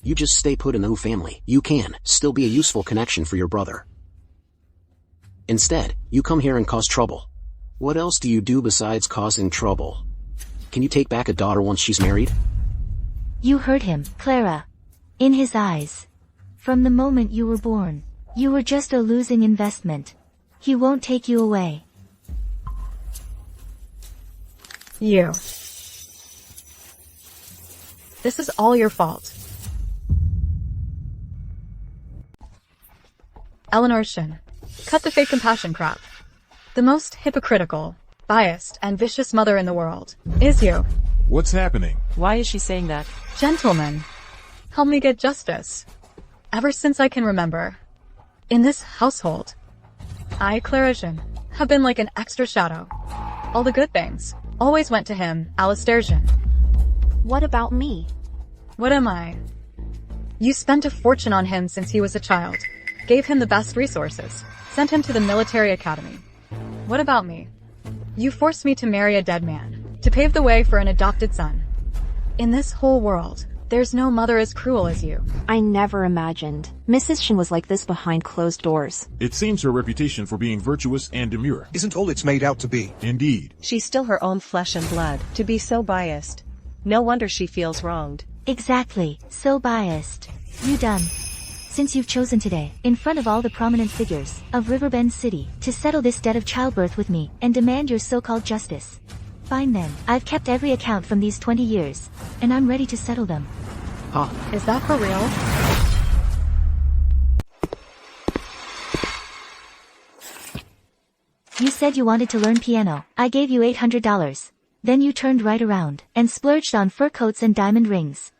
You just stay put in the Wu family. You can still be a useful connection for your brother. Instead, you come here and cause trouble. What else do you do besides causing trouble? Can you take back a daughter once she's married? You heard him, Clara. In his eyes. From the moment you were born, you were just a losing investment. He won't take you away. You. This is all your fault. Eleanor Shin. Cut the fake compassion crap. The most hypocritical, biased, and vicious mother in the world is you. What's happening? Why is she saying that? Gentlemen, help me get justice. Ever since I can remember, in this household, I, Clara Jin, have been like an extra shadow. All the good things always went to him, Alistair Jin. What about me? What am I? You spent a fortune on him since he was a child, gave him the best resources, sent him to the military academy. What about me? You forced me to marry a dead man, to pave the way for an adopted son. In this whole world, there's no mother as cruel as you. I never imagined Mrs. Shin was like this behind closed doors. It seems her reputation for being virtuous and demure isn't all it's made out to be. Indeed. She's still her own flesh and blood. To be so biased. No wonder she feels wronged. Exactly, so biased. You done. Since you've chosen today, in front of all the prominent figures of Riverbend City, to settle this debt of childbirth with me, and demand your so-called justice. Fine then, I've kept every account from these 20 years, and I'm ready to settle them. Is that for real? You said you wanted to learn piano. I gave you $800. Then you turned right around, and splurged on fur coats and diamond rings.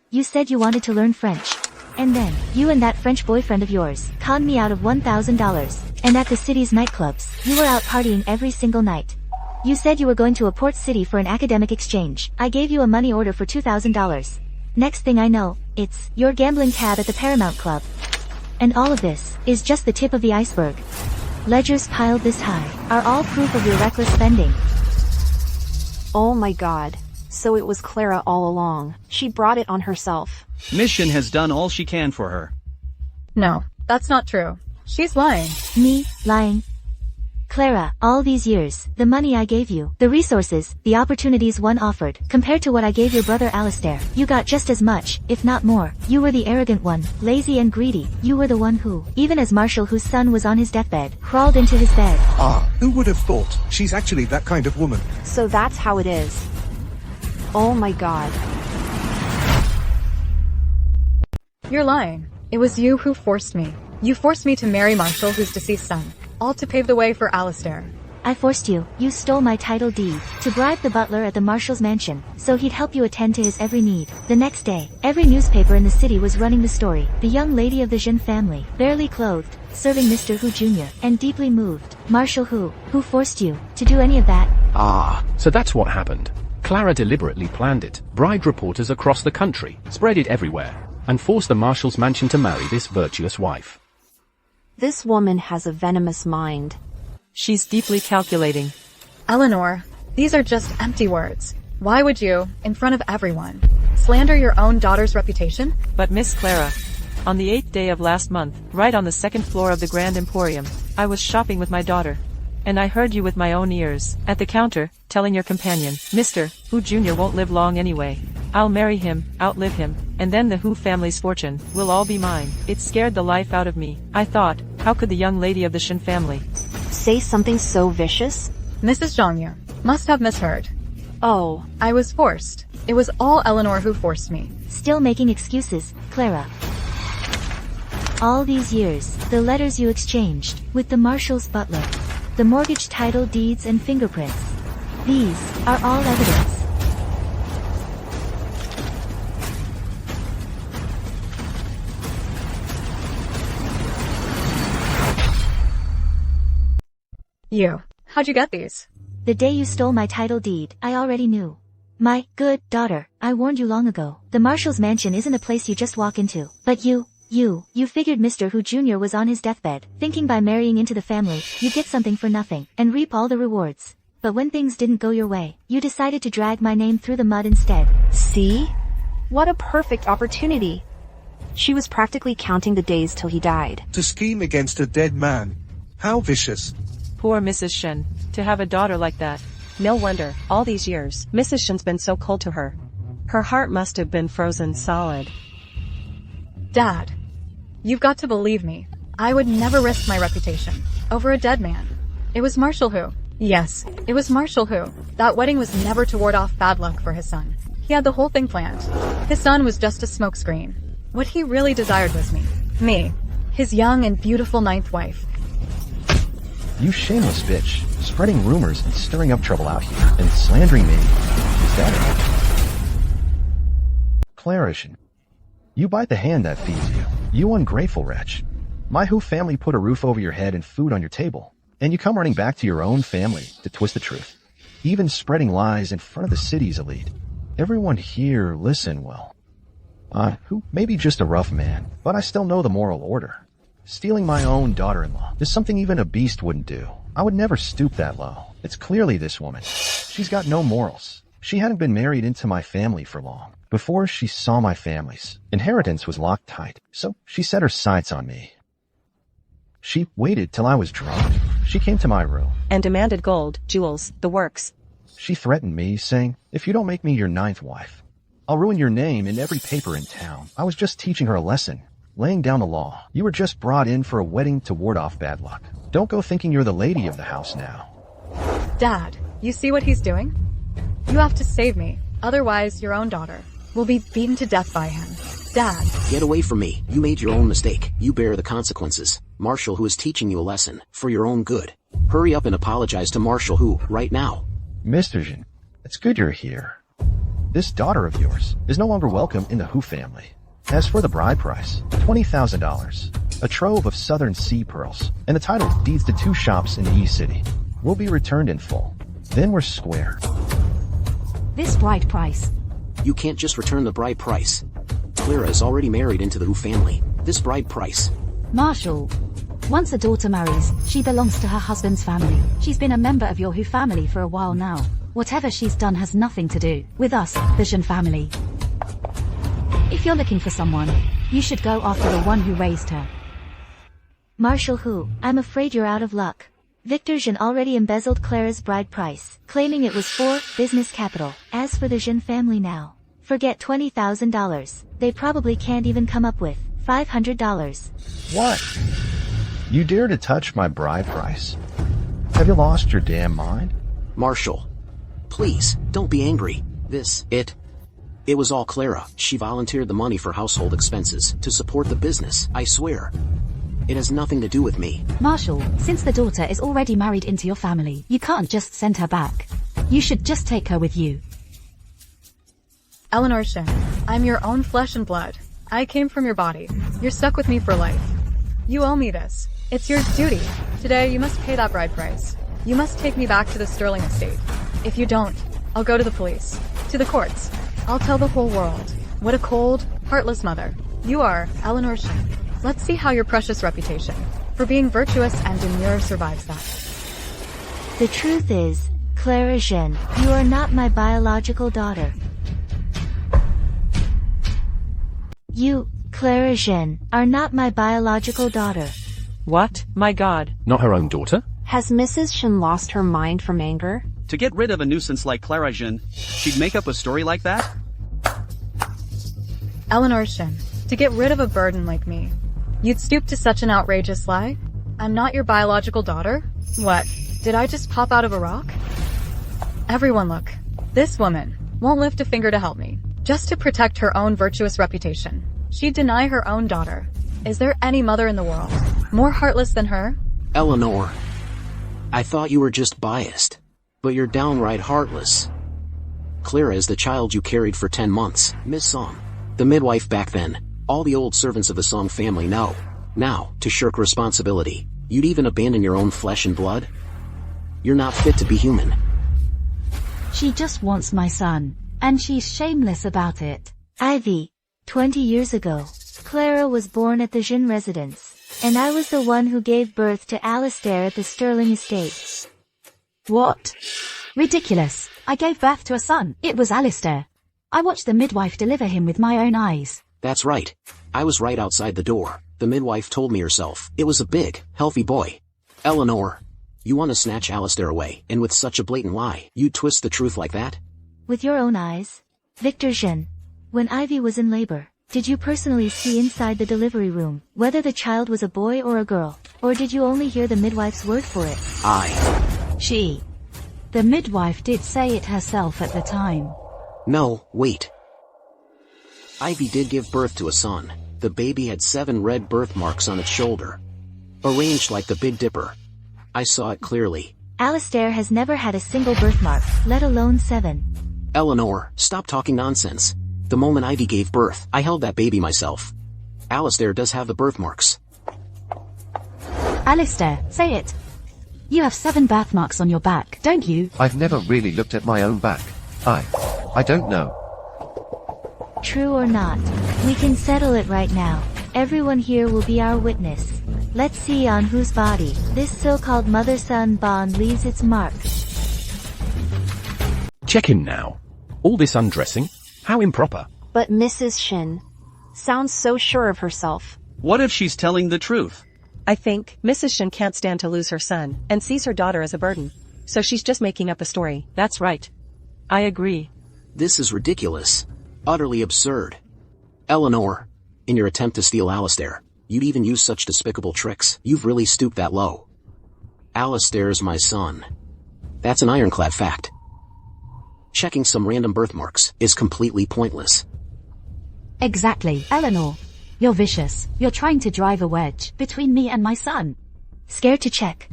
You said you wanted to learn French. And then, you and that French boyfriend of yours, conned me out of $1,000. And at the city's nightclubs, you were out partying every single night. You said you were going to a port city for an academic exchange. I gave you a money order for $2,000. Next thing I know, it's your gambling tab at the Paramount Club. And all of this is just the tip of the iceberg. Ledgers piled this high are all proof of your reckless spending. Oh my god. So it was Clara all along. She brought it on herself. Miss Shin has done all she can for her. No, that's not true. She's lying. Me, lying? Clara, all these years, the money I gave you, the resources, the opportunities one offered, compared to what I gave your brother Alistair, you got just as much, if not more. You were the arrogant one, lazy and greedy. You were the one who, even as Marshall, whose son was on his deathbed, crawled into his bed. Who would have thought? She's actually that kind of woman. So that's how it is. Oh my god. You're lying. It was you who forced me. You forced me to marry Marshall, whose deceased son. All to pave the way for Alistair. I forced you. You stole my title deed to bribe the butler at the Marshall's mansion, so he'd help you attend to his every need. The next day, every newspaper in the city was running the story. The young lady of the Jin family, barely clothed, serving Mr. Hu Jr., and deeply moved. Marshall Hu forced you to do any of that? So that's what happened. Clara deliberately planned it, bribed reporters across the country, spread it everywhere, and forced the Marshall's mansion to marry this virtuous wife. This woman has a venomous mind. She's deeply calculating. Eleanor, these are just empty words. Why would you, in front of everyone, slander your own daughter's reputation? But Miss Clara, on the 8th day of last month, right on the 2nd floor of the Grand Emporium, I was shopping with my daughter. And I heard you with my own ears, at the counter, telling your companion, Mr. Hu Jr. won't live long anyway. I'll marry him, outlive him, and then the Hu family's fortune will all be mine. It scared the life out of me. I thought, how could the young lady of the Shin family say something so vicious? Mrs. Zhongyu must have misheard. Oh. I was forced. It was all Eleanor who forced me. Still making excuses, Clara. All these years, the letters you exchanged with the Marshall's butler, the mortgage title deeds and fingerprints. These are all evidence. How'd you get these? The day you stole my title deed, I already knew. My good daughter, I warned you long ago. The Marshall's mansion isn't a place you just walk into. But you figured Mr. Hu Jr. was on his deathbed, thinking by marrying into the family, you'd get something for nothing, and reap all the rewards. But when things didn't go your way, you decided to drag my name through the mud instead. See? What a perfect opportunity. She was practically counting the days till he died. To scheme against a dead man. How vicious. Poor Mrs. Shin, to have a daughter like that. No wonder, all these years, Mrs. Shin's been so cold to her. Her heart must have been frozen solid. Dad, you've got to believe me. I would never risk my reputation over a dead man. It was Marshall who. Yes, it was Marshall who. That wedding was never to ward off bad luck for his son. He had the whole thing planned. His son was just a smokescreen. What he really desired was me. Me. His young and beautiful ninth wife. You shameless bitch, spreading rumors and stirring up trouble out here, and slandering me. Is that it? Clara, you bite the hand that feeds you. You ungrateful wretch. My Hu family put a roof over your head and food on your table, and you come running back to your own family to twist the truth. Even spreading lies in front of the city's elite. Everyone here listen well. Hu may be just a rough man, but I still know the moral order. Stealing my own daughter-in-law is something even a beast wouldn't do. I would never stoop that low. It's clearly this woman. She's got no morals. She hadn't been married into my family for long. Before she saw my family's inheritance was locked tight, so she set her sights on me. She waited till I was drunk. She came to my room. And demanded gold, jewels, the works. She threatened me, saying, if you don't make me your 9th wife, I'll ruin your name in every paper in town. I was just teaching her a lesson, laying down the law. You were just brought in for a wedding to ward off bad luck. Don't go thinking you're the lady of the house now. Dad, you see what he's doing? You have to save me, otherwise your own daughter will be beaten to death by him. Dad. Get away from me. You made your own mistake. You bear the consequences. Marshall, who is teaching you a lesson, for your own good. Hurry up and apologize to Marshall, who, right now. Mr. Jin, it's good you're here. This daughter of yours is no longer welcome in the Hu family. As for the bride price, $20,000, a trove of southern sea pearls, and the title deeds to 2 shops in the East City will be returned in full. Then we're square. This bride price. You can't just return the bride price. Clara is already married into the Hu family. This bride price. Marshall. Once a daughter marries, she belongs to her husband's family. She's been a member of your Hu family for a while now. Whatever she's done has nothing to do with us, the Jin family. If you're looking for someone, you should go after the one who raised her. Marshall Hu, I'm afraid you're out of luck. Victor Jin already embezzled Clara's bride price, claiming it was for business capital. As for the Jin family now, forget $20,000. They probably can't even come up with $500. What? You dare to touch my bride price? Have you lost your damn mind? Marshall, please, don't be angry. It was all Clara. She volunteered the money for household expenses to support the business, I swear. It has nothing to do with me. Marshall, since the daughter is already married into your family, you can't just send her back. You should just take her with you. Eleanor Shin, I'm your own flesh and blood. I came from your body. You're stuck with me for life. You owe me this. It's your duty. Today, you must pay that bride price. You must take me back to the Sterling estate. If you don't, I'll go to the police, to the courts. I'll tell the whole world. What a cold, heartless mother. You are, Eleanor Shin. Let's see how your precious reputation for being virtuous and demure survives that. The truth is, Clara Jin, you are not my biological daughter. You, Clara Jin, are not my biological daughter. What? My God. Not her own daughter? Has Mrs. Shin lost her mind from anger? To get rid of a nuisance like Clara Jin, she'd make up a story like that? Eleanor Shin, to get rid of a burden like me, you'd stoop to such an outrageous lie? I'm not your biological daughter? What? Did I just pop out of a rock? Everyone look. This woman won't lift a finger to help me. Just to protect her own virtuous reputation, she'd deny her own daughter. Is there any mother in the world more heartless than her? Eleanor, I thought you were just biased, but you're downright heartless. Clara is the child you carried for 10 months, Miss Song. The midwife back then. All the old servants of the Song family know. Now, to shirk responsibility, you'd even abandon your own flesh and blood? You're not fit to be human. She just wants my son, and she's shameless about it. Ivy, 20 years ago, Clara was born at the Jin residence, and I was the one who gave birth to Alistair at the Sterling estate. What? Ridiculous. I gave birth to a son. It was Alistair. I watched the midwife deliver him with my own eyes. That's right. I was right outside the door. The midwife told me herself. It was a big, healthy boy. Eleanor, you want to snatch Alistair away, and with such a blatant lie, you twist the truth like that? With your own eyes? Victor Jin, when Ivy was in labor, did you personally see inside the delivery room whether the child was a boy or a girl, or did you only hear the midwife's word for it? The midwife did say it herself at the time. No, wait. Ivy did give birth to a son. The baby had 7 red birthmarks on its shoulder, arranged like the Big Dipper. I saw it clearly. Alistair has never had a single birthmark, let alone 7. Eleanor, stop talking nonsense. The moment Ivy gave birth, I held that baby myself. Alistair does have the birthmarks. Alistair, say it. You have 7 birthmarks on your back, don't you? I've never really looked at my own back. I don't know. True or not, we can settle it right now. Everyone here will be our witness. Let's see on whose body this so-called mother-son bond leaves its mark. Check him now. All this undressing? How improper. But Mrs. Shin sounds so sure of herself. What if she's telling the truth? I think Mrs. Shin can't stand to lose her son and sees her daughter as a burden. So she's just making up a story. That's right. I agree. This is ridiculous. Utterly absurd. Eleanor, in your attempt to steal Alistair, you'd even use such despicable tricks. You've really stooped that low. Alistair's my son. That's an ironclad fact. Checking some random birthmarks is completely pointless. Exactly, Eleanor. You're vicious. You're trying to drive a wedge between me and my son. Scared to check.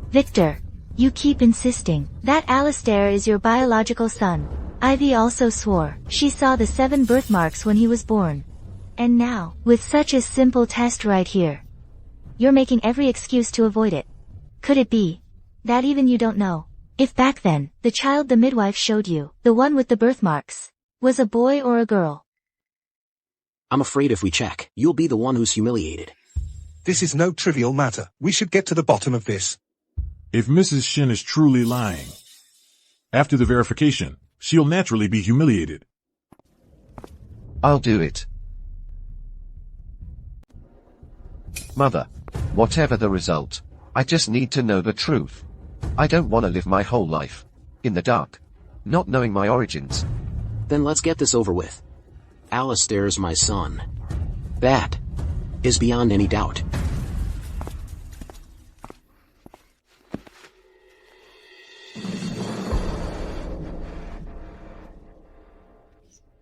Victor, you keep insisting that Alistair is your biological son. Ivy also swore she saw the 7 birthmarks when he was born. And now, with such a simple test right here, you're making every excuse to avoid it. Could it be that even you don't know if back then, the child the midwife showed you, the one with the birthmarks, was a boy or a girl? I'm afraid if we check, you'll be the one who's humiliated. This is no trivial matter. We should get to the bottom of this. If Mrs. Shin is truly lying, after the verification, she'll naturally be humiliated. I'll do it. Mother, whatever the result, I just need to know the truth. I don't want to live my whole life in the dark, not knowing my origins. Then let's get this over with. Alistair's my son. That is beyond any doubt.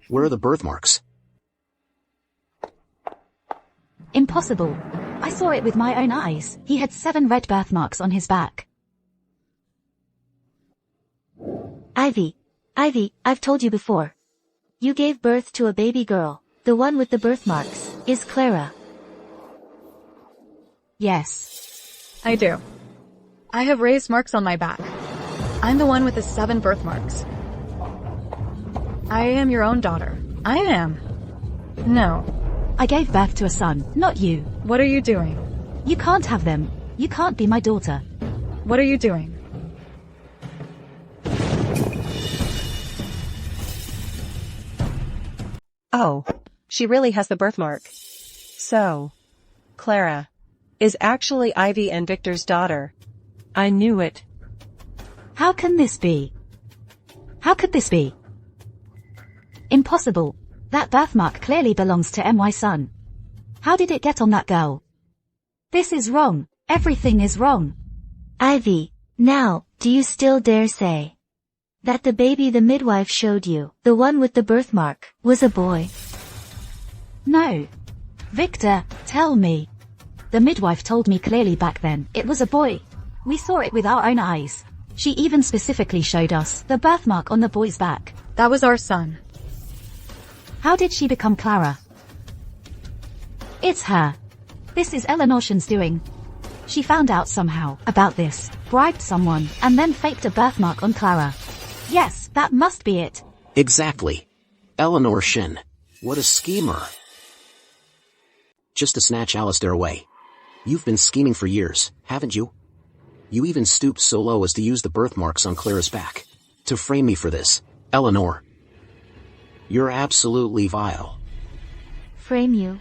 Where are the birthmarks? Impossible. I saw it with my own eyes. He had 7 red birthmarks on his back. Ivy, I've told you before. You gave birth to a baby girl. The one with the birthmarks is Clara. Yes. I do. I have raised marks on my back. I'm the one with the 7 birthmarks. I am your own daughter. I am. No. I gave birth to a son, not you. What are you doing? You can't have them. You can't be my daughter. What are you doing? Oh, she really has the birthmark. So, Clara is actually Ivy and Victor's daughter. I knew it. How can this be? How could this be? Impossible. That birthmark clearly belongs to my son. How did it get on that girl? This is wrong. Everything is wrong. Ivy, now, do you still dare say that the baby the midwife showed you, the one with the birthmark, was a boy? No. Victor, tell me. The midwife told me clearly back then, it was a boy. We saw it with our own eyes. She even specifically showed us the birthmark on the boy's back. That was our son. How did she become Clara? It's her. This is Eleanor Shin's doing. She found out somehow about this, bribed someone, and then faked a birthmark on Clara. Yes, that must be it. Exactly. Eleanor Shin. What a schemer. Just to snatch Alistair away. You've been scheming for years, haven't you? You even stooped so low as to use the birthmarks on Clara's back to frame me for this. Eleanor. You're absolutely vile. Frame you?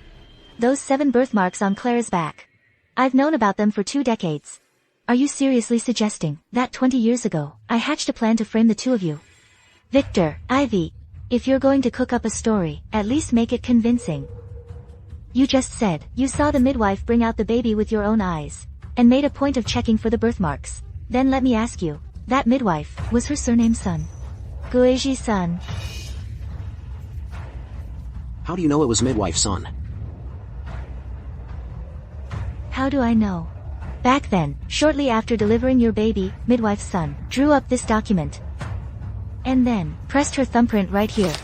Those 7 birthmarks on Clara's back. I've known about them for 2 decades. Are you seriously suggesting that 20 years ago, I hatched a plan to frame the 2 of you? Victor, Ivy, if you're going to cook up a story, at least make it convincing. You just said you saw the midwife bring out the baby with your own eyes, and made a point of checking for the birthmarks. Then let me ask you, that midwife, was her surname Sun? Guiji-san. How do you know it was Midwife's son? How do I know? Back then, shortly after delivering your baby, Midwife's son drew up this document. And then, pressed her thumbprint right here.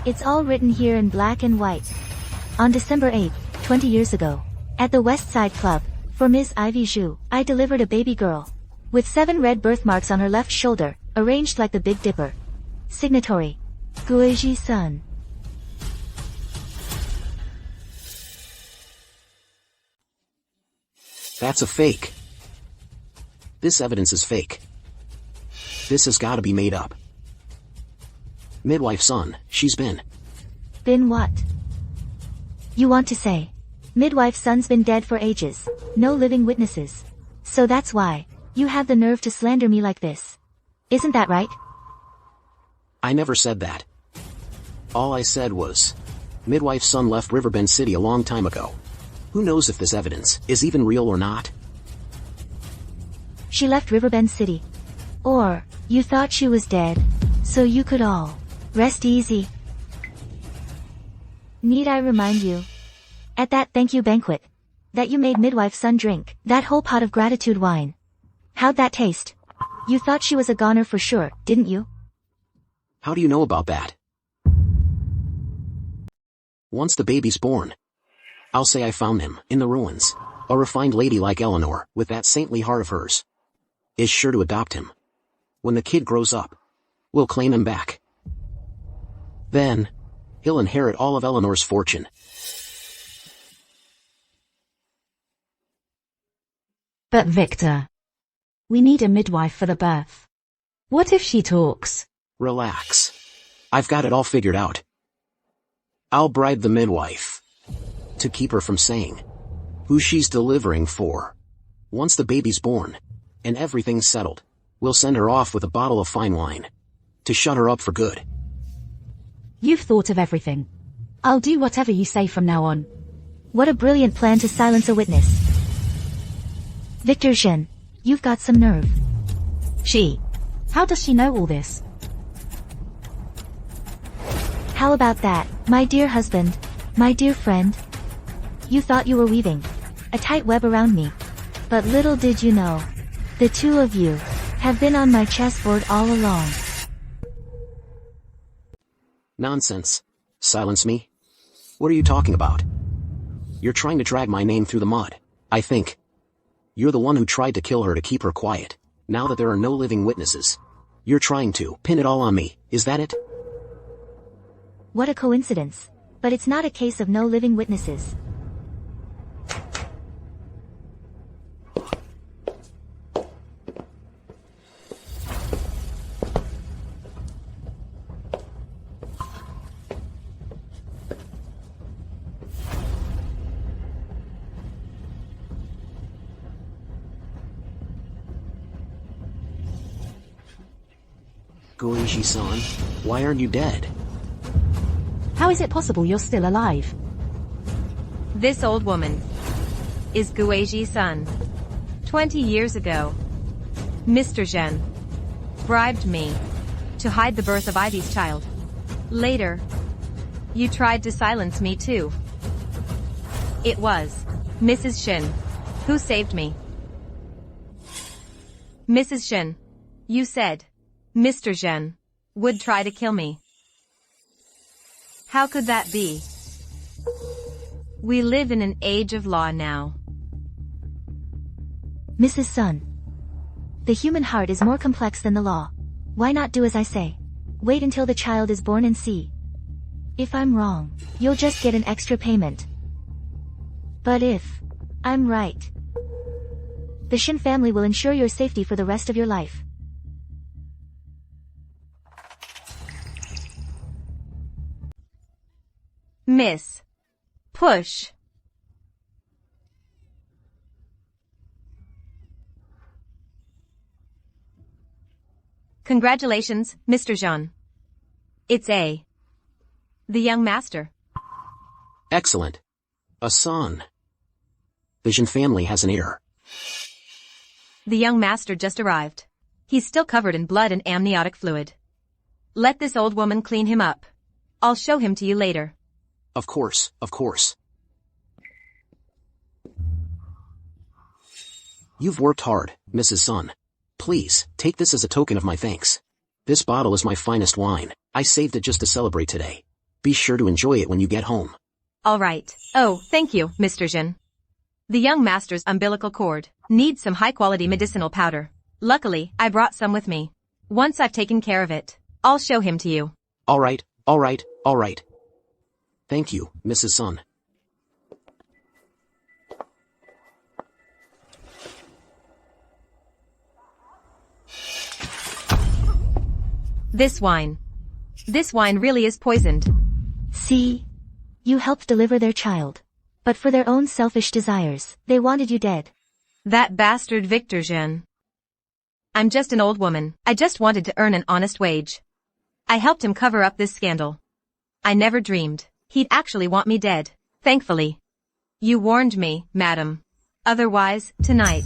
It's all written here in black and white. On December 8, 20 years ago, at the West Side Club, for Ms. Ivy Zhu, I delivered a baby girl. With 7 red birthmarks on her left shoulder, arranged like the Big Dipper. Signatory. Guiji-san. That's a fake. This evidence is fake. This has gotta be made up. Midwife's son, she's been. Been what? You want to say? Midwife's son's been dead for ages. No living witnesses. So that's why you have the nerve to slander me like this. Isn't that right? I never said that. All I said was, Midwife's son left Riverbend City a long time ago. Who knows if this evidence is even real or not? She left Riverbend City. Or, you thought she was dead, so you could all rest easy. Need I remind you? At that thank you banquet, that you made Midwife's son drink that whole pot of gratitude wine. How'd that taste? You thought she was a goner for sure, didn't you? How do you know about that? Once the baby's born, I'll say I found him in the ruins. A refined lady like Eleanor, with that saintly heart of hers, is sure to adopt him. When the kid grows up, we'll claim him back. Then, he'll inherit all of Eleanor's fortune. But Victor, we need a midwife for the birth. What if she talks? Relax. I've got it all figured out. I'll bribe the midwife to keep her from saying who she's delivering for. Once the baby's born and everything's settled, we'll send her off with a bottle of fine wine to shut her up for good. You've thought of everything. I'll do whatever you say from now on. What a brilliant plan to silence a witness. Victor Zhen, you've got some nerve. How does she know all this? How about that, my dear husband, my dear friend? You thought you were weaving a tight web around me. But little did you know, the two of you have been on my chessboard all along. Nonsense. Silence me? What are you talking about? You're trying to drag my name through the mud, I think. You're the one who tried to kill her to keep her quiet. Now that there are no living witnesses, you're trying to pin it all on me, is that it? What a coincidence. But it's not a case of no living witnesses. Goichi-san, why aren't you dead? How is it possible you're still alive? This old woman is Guiji's son. 20 years ago, Mr. Zhen bribed me to hide the birth of Ivy's child. Later, you tried to silence me too. It was Mrs. Shin who saved me. Mrs. Shin, you said Mr. Zhen would try to kill me. How could that be? We live in an age of law now. Mrs. Sun, the human heart is more complex than the law. Why not do as I say? Wait until the child is born and see. If I'm wrong, you'll just get an extra payment. But if I'm right, the Shin family will ensure your safety for the rest of your life. Miss. Push. Congratulations, Mr. Zhen. It's the young master. Excellent. A son. The Zhen family has an heir. The young master just arrived. He's still covered in blood and amniotic fluid. Let this old woman clean him up. I'll show him to you later. Of course, of course. You've worked hard, Mrs. Sun. Please, take this as a token of my thanks. This bottle is my finest wine. I saved it just to celebrate today. Be sure to enjoy it when you get home. All right. Oh, thank you, Mr. Zhen. The young master's umbilical cord needs some high-quality medicinal powder. Luckily, I brought some with me. Once I've taken care of it, I'll show him to you. All right, all right, all right. Thank you, Mrs. Sun. This wine really is poisoned. See? You helped deliver their child. But for their own selfish desires, they wanted you dead. That bastard Victor Jean. I'm just an old woman. I just wanted to earn an honest wage. I helped him cover up this scandal. I never dreamed he'd actually want me dead. Thankfully. You warned me, madam. Otherwise, tonight,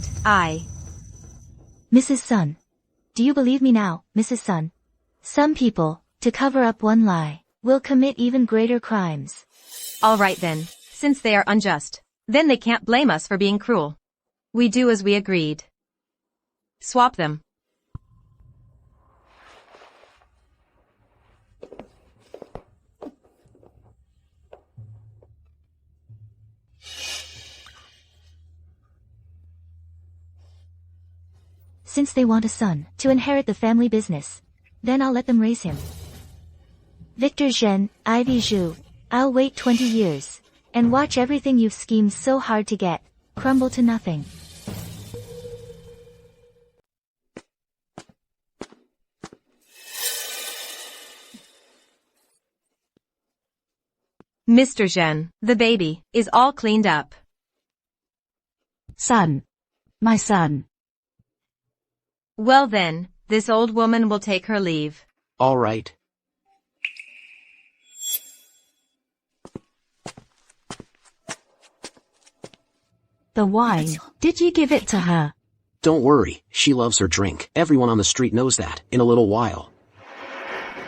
Mrs. Sun. Do you believe me now, Mrs. Sun? Some people, to cover up one lie, will commit even greater crimes. All right then, since they are unjust, then they can't blame us for being cruel. We do as we agreed. Swap them. Since they want a son to inherit the family business, then I'll let them raise him. Victor Jean, Ivy Zhu, I'll wait 20 years, and watch everything you've schemed so hard to get, crumble to nothing. Mr. Jean, the baby, is all cleaned up. Son. My son. Well then, this old woman will take her leave. All right. The wine, did you give it to her? Don't worry, she loves her drink. Everyone on the street knows that, in a little while.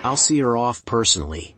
I'll see her off personally.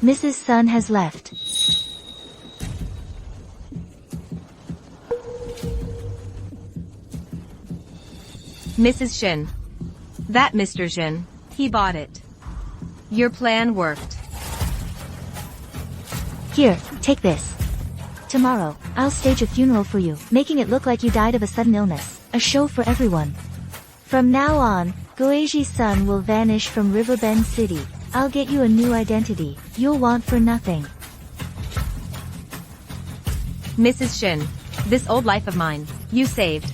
Mrs. Sun has left. Mrs. Shin. That Mr. Shin, he bought it. Your plan worked. Here, take this. Tomorrow, I'll stage a funeral for you, making it look like you died of a sudden illness. A show for everyone. From now on, Goeji Sun will vanish from Riverbend City. I'll get you a new identity, you'll want for nothing. Mrs. Shin, this old life of mine, you saved.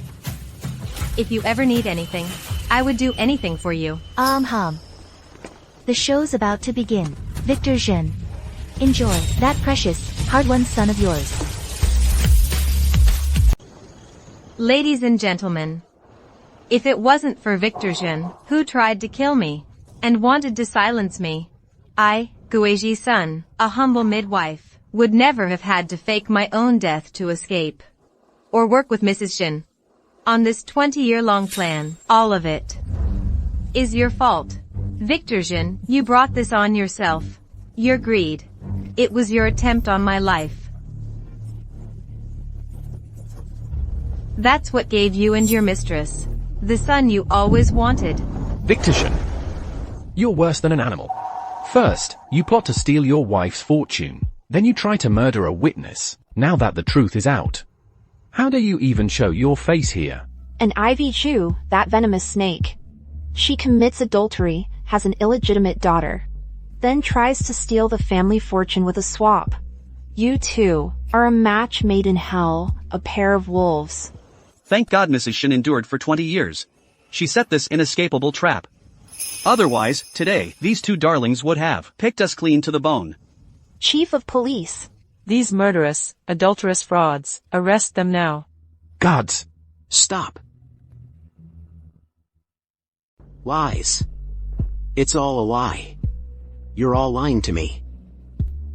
If you ever need anything, I would do anything for you. The show's about to begin. Victor Jean. Enjoy that precious, hard-won son of yours. Ladies and gentlemen, if it wasn't for Victor Jean, who tried to kill me, and wanted to silence me, I, Guizhi Sun, a humble midwife, would never have had to fake my own death to escape. Or work with Mrs. Shin. On this 20-year-long plan, all of it is your fault. Victor Jean, you brought this on yourself. Your greed. It was your attempt on my life. That's what gave you and your mistress the son you always wanted. Victor Shin. You're worse than an animal. First, you plot to steal your wife's fortune. Then you try to murder a witness, now that the truth is out. How do you even show your face here? And Ivy Chu, that venomous snake. She commits adultery, has an illegitimate daughter, then tries to steal the family fortune with a swap. You two are a match made in hell, a pair of wolves. Thank God Mrs. Shin endured for 20 years. She set this inescapable trap. Otherwise, today, these two darlings would have picked us clean to the bone. Chief of Police. These murderous, adulterous frauds, arrest them now. Gods! Stop. Lies. It's all a lie. You're all lying to me.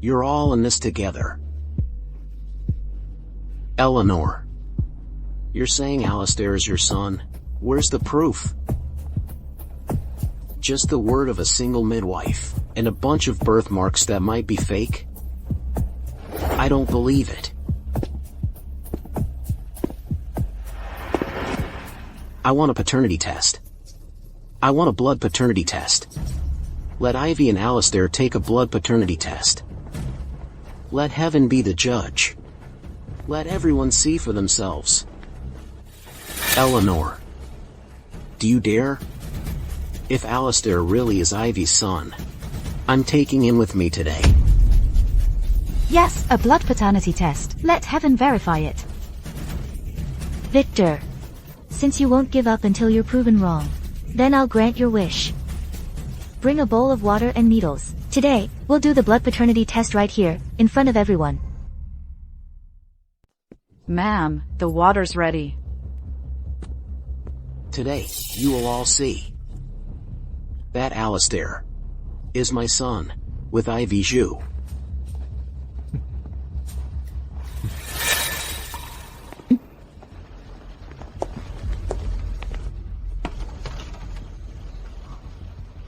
You're all in this together. Eleanor. You're saying Alistair is your son? Where's the proof? Just the word of a single midwife, and a bunch of birthmarks that might be fake? I don't believe it. I want a paternity test. I want a blood paternity test. Let Ivy and Alistair take a blood paternity test. Let heaven be the judge. Let everyone see for themselves. Eleanor. Do you dare? If Alistair really is Ivy's son, I'm taking him with me today. Yes, a blood paternity test. Let heaven verify it. Victor. Since you won't give up until you're proven wrong, then I'll grant your wish. Bring a bowl of water and needles. Today, we'll do the blood paternity test right here, in front of everyone. Ma'am, the water's ready. Today, you will all see. That Alistair is my son, with Ivy Zhu.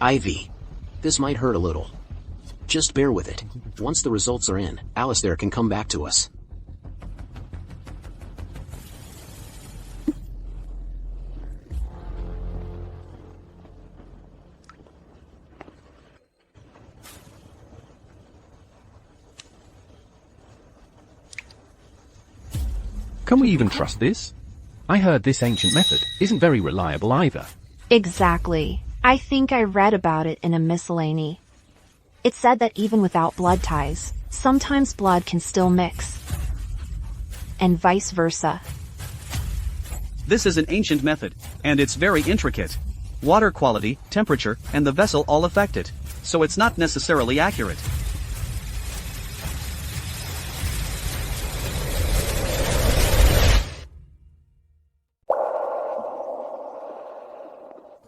Ivy, this might hurt a little. Just bear with it. Once the results are in, Alistair can come back to us. Can we even trust this? I heard this ancient method isn't very reliable either. Exactly. I think I read about it in a miscellany. It said that even without blood ties, sometimes blood can still mix. And vice versa. This is an ancient method, and it's very intricate. Water quality, temperature, and the vessel all affect it, so it's not necessarily accurate.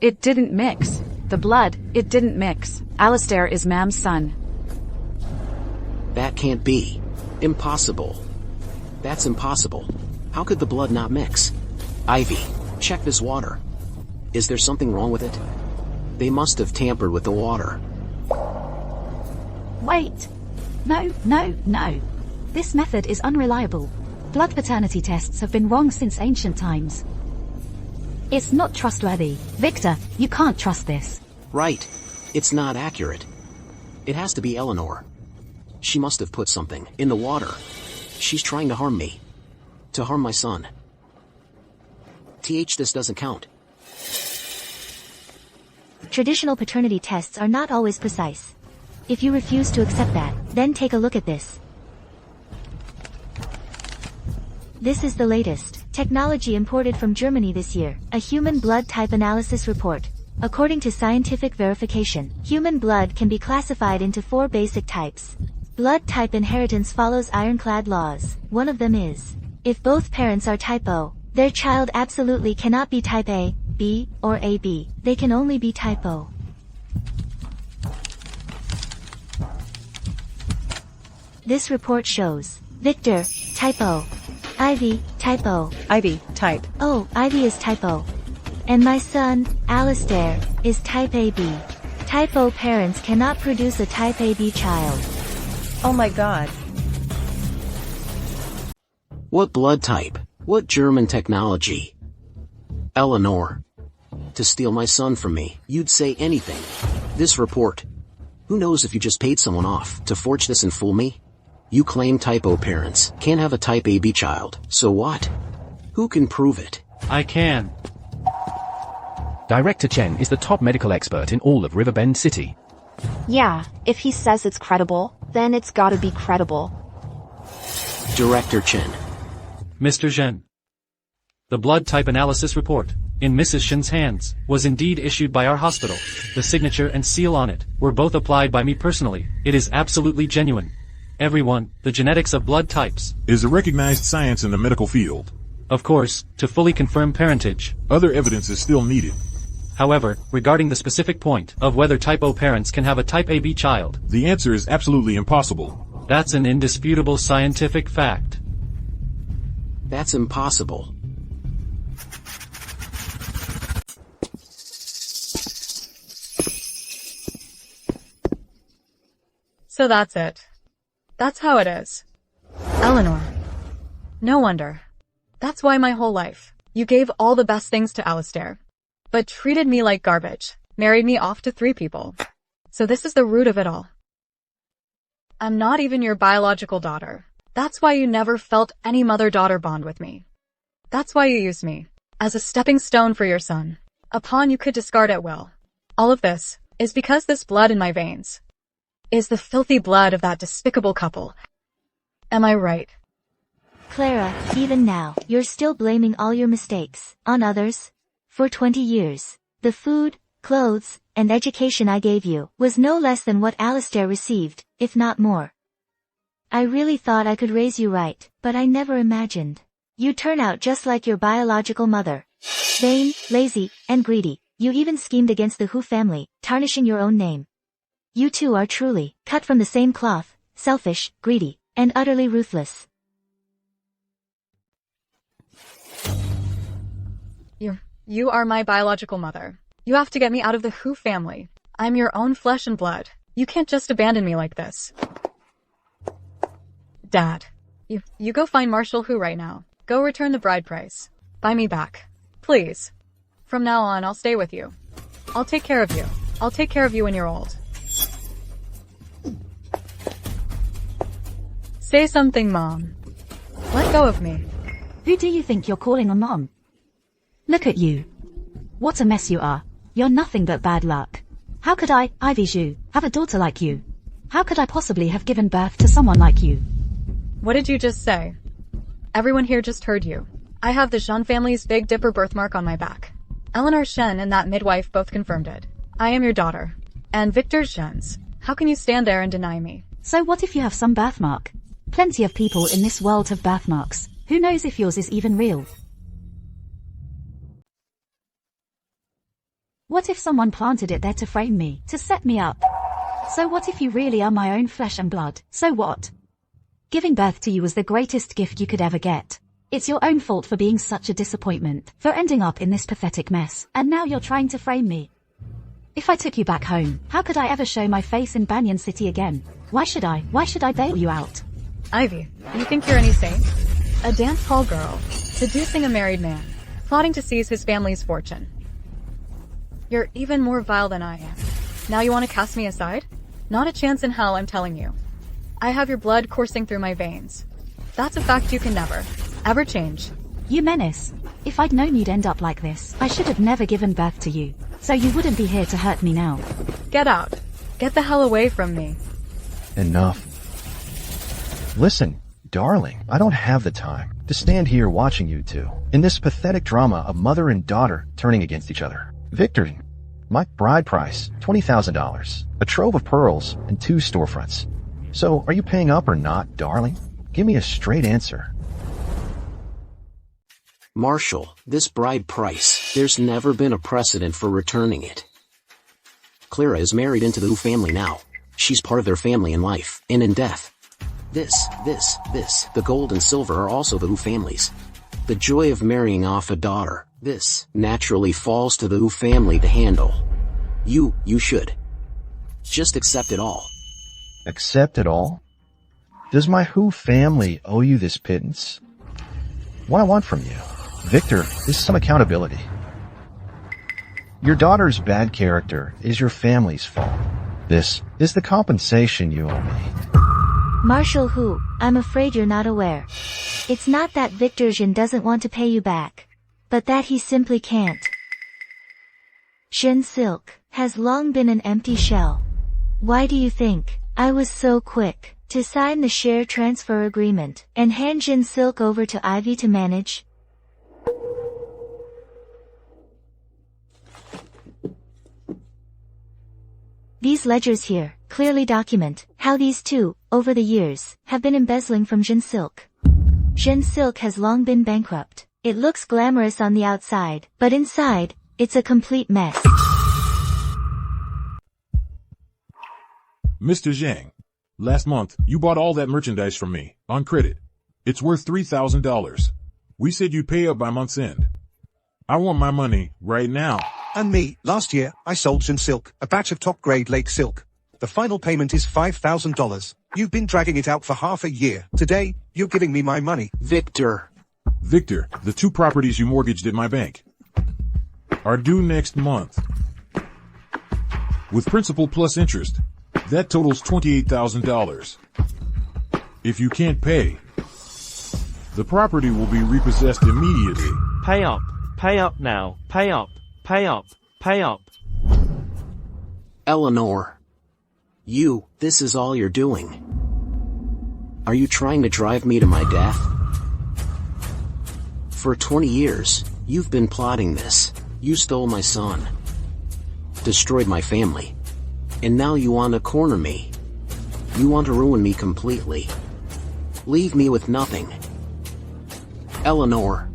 It didn't mix. The blood, it didn't mix. Alistair is Ma'am's son. That can't be. Impossible. That's impossible. How could the blood not mix? Ivy, check this water. Is there something wrong with it? They must have tampered with the water. Wait. No. This method is unreliable. Blood paternity tests have been wrong since ancient times. It's not trustworthy. Victor, you can't trust this. Right. It's not accurate. It has to be Eleanor. She must have put something in the water. She's trying to harm me. To harm my son. This doesn't count. Traditional paternity tests are not always precise. If you refuse to accept that, then take a look at this. This is the latest technology imported from Germany this year, a human blood type analysis report. According to scientific verification, human blood can be classified into 4 basic types. Blood type inheritance follows ironclad laws. One of them is, if both parents are type O, their child absolutely cannot be type A, B, or AB. They can only be type O. This report shows Victor, type O. Ivy, type O. Ivy, type. Oh, Ivy is type O. And my son, Alistair, is type AB. Type O parents cannot produce a type AB child. Oh my god. What blood type? What German technology? Eleanor. To steal my son from me, you'd say anything. This report. Who knows if you just paid someone off to forge this and fool me? You claim type O parents can't have a type AB child, so what? Who can prove it? I can. Director Chen is the top medical expert in all of Riverbend City. Yeah, if he says it's credible, then it's gotta be credible. Director Chen. Mr. Zhen. The blood type analysis report, in Mrs. Shen's hands, was indeed issued by our hospital. The signature and seal on it were both applied by me personally. It is absolutely genuine. Everyone, the genetics of blood types is a recognized science in the medical field. Of course, to fully confirm parentage. Other evidence is still needed. However, regarding the specific point of whether type O parents can have a type AB child, the answer is absolutely impossible. That's an indisputable scientific fact. That's impossible. So that's it. That's how it is. Eleanor. No wonder. That's why my whole life, you gave all the best things to Alistair, but treated me like garbage, married me off to 3 people. So this is the root of it all. I'm not even your biological daughter. That's why you never felt any mother-daughter bond with me. That's why you used me as a stepping stone for your son, a pawn you could discard at will. All of this is because this blood in my veins is the filthy blood of that despicable couple. Am I right? Clara, even now, you're still blaming all your mistakes on others. For 20 years, the food, clothes, and education I gave you was no less than what Alistair received, if not more. I really thought I could raise you right, but I never imagined you'd turn out just like your biological mother. Vain, lazy, and greedy. You even schemed against the Hu family, tarnishing your own name. You two are truly cut from the same cloth, selfish, greedy, and utterly ruthless. You are my biological mother. You have to get me out of the Hu family. I'm your own flesh and blood. You can't just abandon me like this. Dad. You go find Marshall Hu right now. Go return the bride price. Buy me back. Please. From now on, I'll stay with you. I'll take care of you. I'll take care of you when you're old. Say something, Mom. Let go of me. Who do you think you're calling a mom? Look at you. What a mess you are. You're nothing but bad luck. How could I, Ivy Zhu, have a daughter like you? How could I possibly have given birth to someone like you? What did you just say? Everyone here just heard you. I have the Zhen family's Big Dipper birthmark on my back. Eleanor Shen and that midwife both confirmed it. I am your daughter. And Victor Zhen's. How can you stand there and deny me? So what if you have some birthmark? Plenty of people in this world have birthmarks. Who knows if yours is even real? What if someone planted it there to frame me, to set me up? So what if you really are my own flesh and blood? So what? Giving birth to you was the greatest gift you could ever get. It's your own fault for being such a disappointment, for ending up in this pathetic mess, and now you're trying to frame me. If I took you back home, how could I ever show my face in Banyan City again? Why should I? Why should I bail you out? Ivy, you think you're any saint? A dance hall girl, seducing a married man, plotting to seize his family's fortune. You're even more vile than I am. Now you want to cast me aside? Not a chance in hell, I'm telling you. I have your blood coursing through my veins. That's a fact you can never, ever change. You menace. If I'd known you'd end up like this, I should have never given birth to you. So you wouldn't be here to hurt me now. Get out. Get the hell away from me. Enough. Listen, darling, I don't have the time to stand here watching you two in this pathetic drama of mother and daughter turning against each other. Victor, my bride price, $20,000, a trove of pearls, and 2 storefronts. So, are you paying up or not, darling? Give me a straight answer. Marshall, this bride price, there's never been a precedent for returning it. Clara is married into the Hu family now. She's part of their family in life, and in death. The gold and silver are also the Hu family's. The joy of marrying off a daughter, this, naturally falls to the Hu family to handle. You should. Just accept it all. Accept it all? Does my Hu family owe you this pittance? What I want from you, Victor, is some accountability. Your daughter's bad character is your family's fault. This is the compensation you owe me. Marshall Hu, I'm afraid you're not aware. It's not that Victor Zhen doesn't want to pay you back, but that he simply can't. Shen Silk has long been an empty shell. Why do you think I was so quick to sign the share transfer agreement and hand Shen Silk over to Ivy to manage? These ledgers here clearly document how these two, over the years, have been embezzling from Shen Silk. Shen Silk has long been bankrupt. It looks glamorous on the outside, but inside, it's a complete mess. Mr. Zhang, last month, you bought all that merchandise from me, on credit. It's worth $3,000. We said you'd pay up by month's end. I want my money right now. And me, last year, I sold Shen Silk, a batch of top-grade lake silk. The final payment is $5,000. You've been dragging it out for half a year. Today, you're giving me my money. Victor, the 2 properties you mortgaged at my bank are due next month. With principal plus interest, that totals $28,000. If you can't pay, the property will be repossessed immediately. Pay up now, pay up. Eleanor. This is all you're doing. Are you trying to drive me to my death? For 20 years, you've been plotting this. You stole my son, destroyed my family, and now you want to corner me. You want to ruin me completely. Leave me with nothing. Eleanor,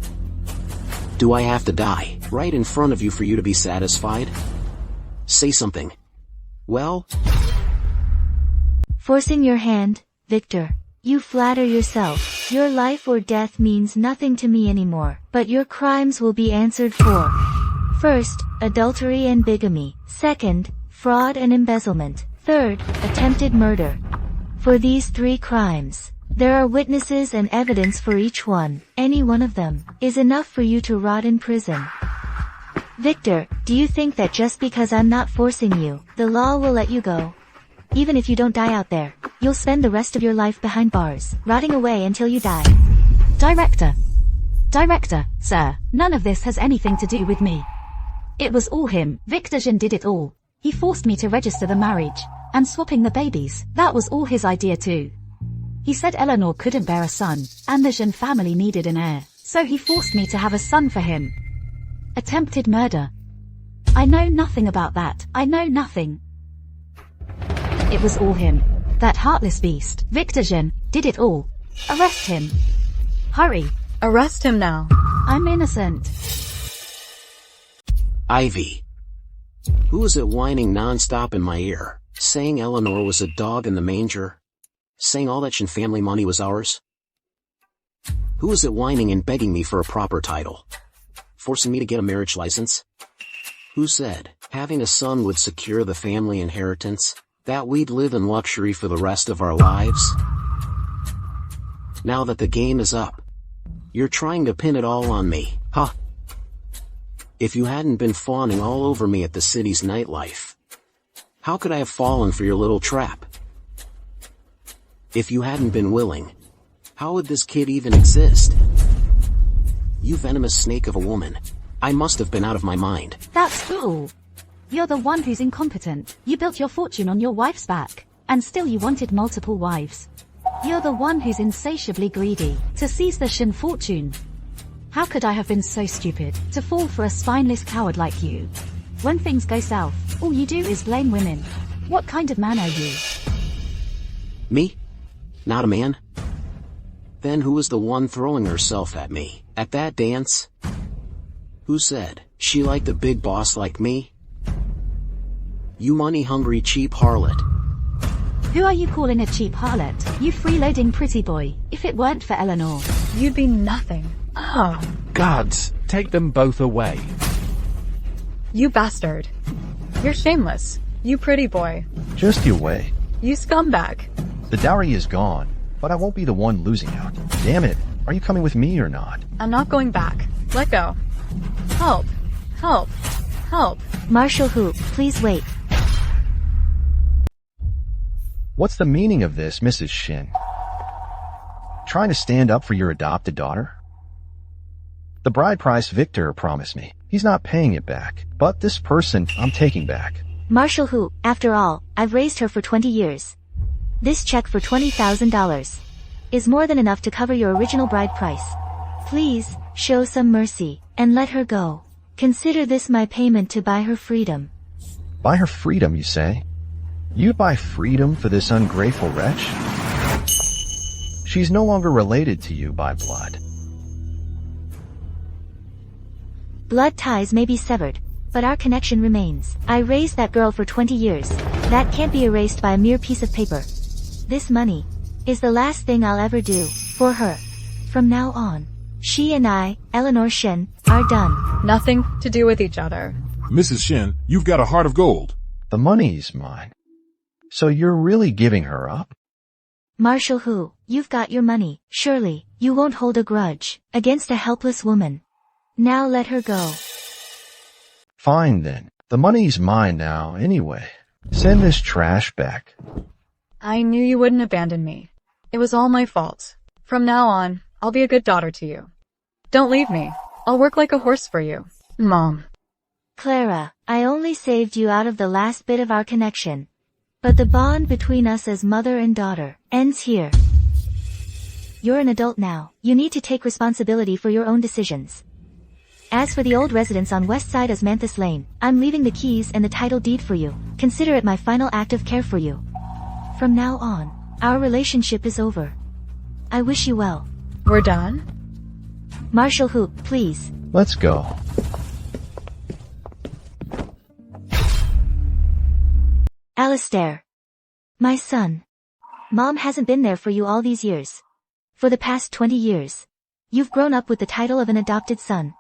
do I have to die right in front of you for you to be satisfied? Say something. Well? Forcing your hand, Victor. You flatter yourself. Your life or death means nothing to me anymore, but your crimes will be answered for. First, adultery and bigamy. Second, fraud and embezzlement. Third, attempted murder. For these 3 crimes, there are witnesses and evidence for each one. Any one of them is enough for you to rot in prison. Victor, do you think that just because I'm not forcing you, the law will let you go? Even if you don't die out there, you'll spend the rest of your life behind bars, rotting away until you die. Director, sir, none of this has anything to do with me. It was all him. Victor Jean did it all. He forced me to register the marriage, and swapping the babies. That was all his idea too. He said Eleanor couldn't bear a son, and the Jean family needed an heir, so he forced me to have a son for him. Attempted murder. I know nothing about that. I know nothing. It was all him. That heartless beast, Victor Jean, did it all. Arrest him. Hurry. Arrest him now. I'm innocent. Ivy. Who is it whining non-stop in my ear, saying Eleanor was a dog in the manger? Saying all that Jean family money was ours? Who is it whining and begging me for a proper title? Forcing me to get a marriage license? Who said having a son would secure the family inheritance? That we'd live in luxury for the rest of our lives? Now that the game is up, you're trying to pin it all on me, huh? If you hadn't been fawning all over me at the city's nightlife, how could I have fallen for your little trap? If you hadn't been willing, how would this kid even exist? You venomous snake of a woman. I must have been out of my mind. That's cool. You're the one who's incompetent. You built your fortune on your wife's back, and still you wanted multiple wives. You're the one who's insatiably greedy to seize the Shin fortune. How could I have been so stupid to fall for a spineless coward like you? When things go south, all you do is blame women. What kind of man are you? Me? Not a man? Then who was the one throwing herself at me at that dance? Who said she liked a big boss like me? You money-hungry cheap harlot. Who are you calling a cheap harlot? You freeloading pretty boy. If it weren't for Eleanor, you'd be nothing. Oh. Gods, take them both away. You bastard. You're shameless. You pretty boy. Just you wait. You scumbag. The dowry is gone, but I won't be the one losing out. Damn it, are you coming with me or not? I'm not going back. Let go. Help. Help. Help. Marshal Hoop, please wait. What's the meaning of this, Mrs. Shin? Trying to stand up for your adopted daughter? The bride price Victor promised me. He's not paying it back, but this person I'm taking back. Marshal Hoop, after all, I've raised her for 20 years. This check for $20,000 is more than enough to cover your original bride price. Please, show some mercy, and let her go. Consider this my payment to buy her freedom. Buy her freedom, you say? You'd buy freedom for this ungrateful wretch? She's no longer related to you by blood. Blood ties may be severed, but our connection remains. I raised that girl for 20 years. That can't be erased by a mere piece of paper. This money is the last thing I'll ever do for her. From now on, she and I, Eleanor Shin, are done. Nothing to do with each other. Mrs. Shin, you've got a heart of gold. The money's mine. So you're really giving her up? Marshall Hu, you've got your money. Surely, you won't hold a grudge against a helpless woman. Now let her go. Fine then. The money's mine now, anyway. Send this trash back. I knew you wouldn't abandon me. It was all my fault. From now on, I'll be a good daughter to you. Don't leave me. I'll work like a horse for you. Mom. Clara, I only saved you out of the last bit of our connection. But the bond between us as mother and daughter ends here. You're an adult now. You need to take responsibility for your own decisions. As for the old residence on West Side Osmanthus Lane, I'm leaving the keys and the title deed for you. Consider it my final act of care for you. From now on, our relationship is over. I wish you well. We're done? Marshall Hu, please. Let's go. Alistair. My son. Mom hasn't been there for you all these years. For the past 20 years. You've grown up with the title of an adopted son.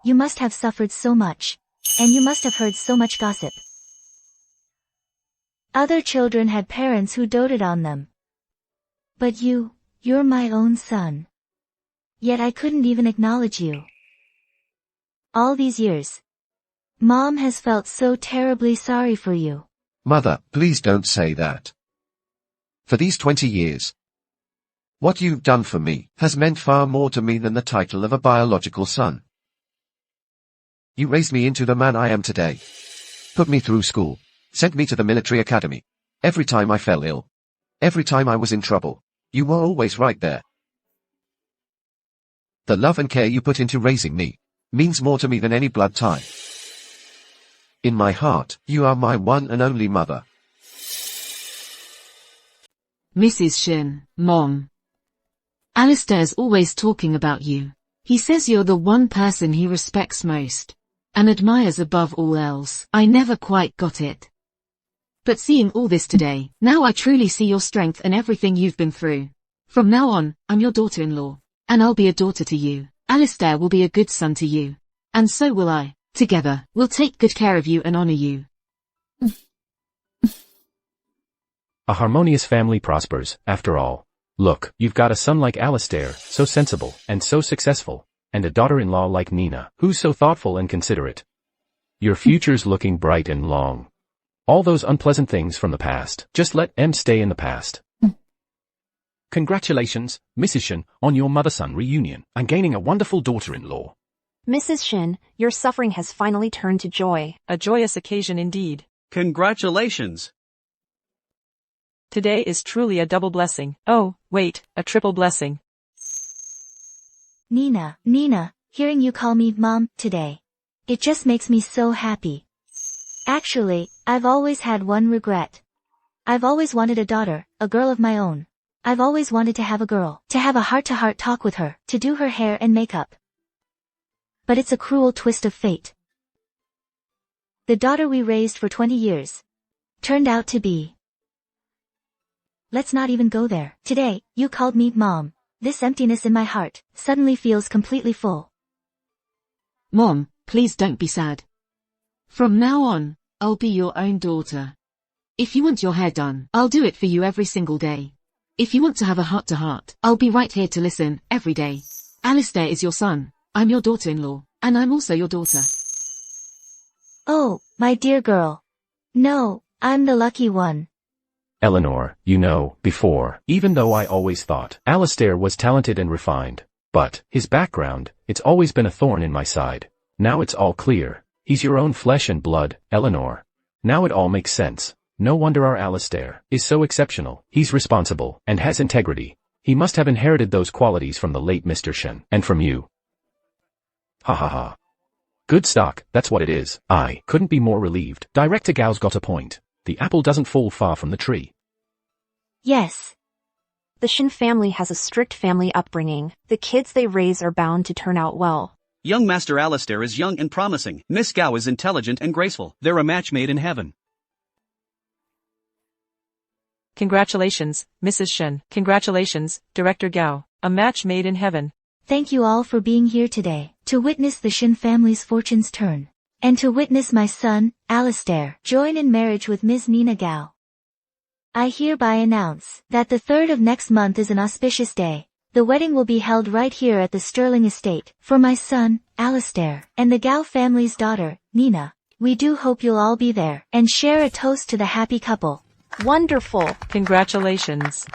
You must have suffered so much. And you must have heard so much gossip. Other children had parents who doted on them. But you're my own son. Yet I couldn't even acknowledge you. All these years. Mom has felt so terribly sorry for you. Mother, please don't say that. For these 20 years, what you've done for me has meant far more to me than the title of a biological son. You raised me into the man I am today. Put me through school. Sent me to the military academy. Every time I fell ill. Every time I was in trouble. You were always right there. The love and care you put into raising me means more to me than any blood tie. In my heart, you are my one and only mother. Mrs. Shin, Mom. Alistair's always talking about you. He says you're the one person he respects most. And admires above all else. I never quite got it. But seeing all this today, now I truly see your strength and everything you've been through. From now on, I'm your daughter-in-law. And I'll be a daughter to you. Alistair will be a good son to you. And so will I. Together, we'll take good care of you and honor you. A harmonious family prospers, after all. Look, you've got a son like Alistair, so sensible, and so successful. And a daughter-in-law like Nina, who's so thoughtful and considerate. Your future's looking bright and long. All those unpleasant things from the past, just let them stay in the past. Congratulations, Mrs. Shin, on your mother-son reunion, and gaining a wonderful daughter-in-law. Mrs. Shin, your suffering has finally turned to joy. A joyous occasion indeed. Congratulations. Today is truly a double blessing. Oh, wait, a triple blessing. Nina, hearing you call me Mom today. It just makes me so happy. Actually, I've always had one regret. I've always wanted a daughter, a girl of my own. I've always wanted to have a girl, to have a heart-to-heart talk with her, to do her hair and makeup. But it's a cruel twist of fate. The daughter we raised for 20 years turned out to be. Let's not even go there. Today, you called me Mom. This emptiness in my heart suddenly feels completely full. Mom, please don't be sad. From now on, I'll be your own daughter. If you want your hair done, I'll do it for you every single day. If you want to have a heart-to-heart, I'll be right here to listen, every day. Alistair is your son, I'm your daughter-in-law, and I'm also your daughter. Oh, my dear girl. No, I'm the lucky one. Eleanor, you know, before, even though I always thought Alistair was talented and refined, but his background, it's always been a thorn in my side. Now it's all clear. He's your own flesh and blood, Eleanor. Now it all makes sense. No wonder our Alistair is so exceptional. He's responsible and has integrity. He must have inherited those qualities from the late Mr. Shin and from you. Ha ha ha. Good stock, that's what it is. I couldn't be more relieved. Director Gao's got a point. The apple doesn't fall far from the tree. Yes. The Shin family has a strict family upbringing. The kids they raise are bound to turn out well. Young Master Alistair is young and promising. Miss Gao is intelligent and graceful. They're a match made in heaven. Congratulations, Mrs. Shin. Congratulations, Director Gao. A match made in heaven. Thank you all for being here today, to witness the Shin family's fortunes turn. And to witness my son, Alistair, join in marriage with Ms. Nina Gao. I hereby announce that the 3rd of next month is an auspicious day. The wedding will be held right here at the Sterling estate, for my son, Alistair, and the Gow family's daughter, Nina. We do hope you'll all be there, and share a toast to the happy couple. Wonderful. Congratulations.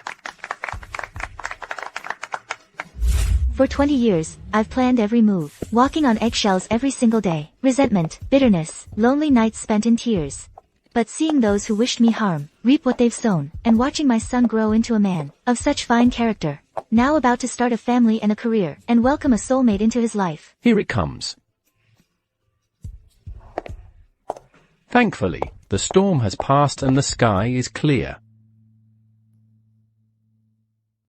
For 20 years, I've planned every move, walking on eggshells every single day. Resentment, bitterness, lonely nights spent in tears. But seeing those who wished me harm, reap what they've sown, and watching my son grow into a man, of such fine character, now about to start a family and a career, and welcome a soulmate into his life. Here it comes. Thankfully, the storm has passed and the sky is clear.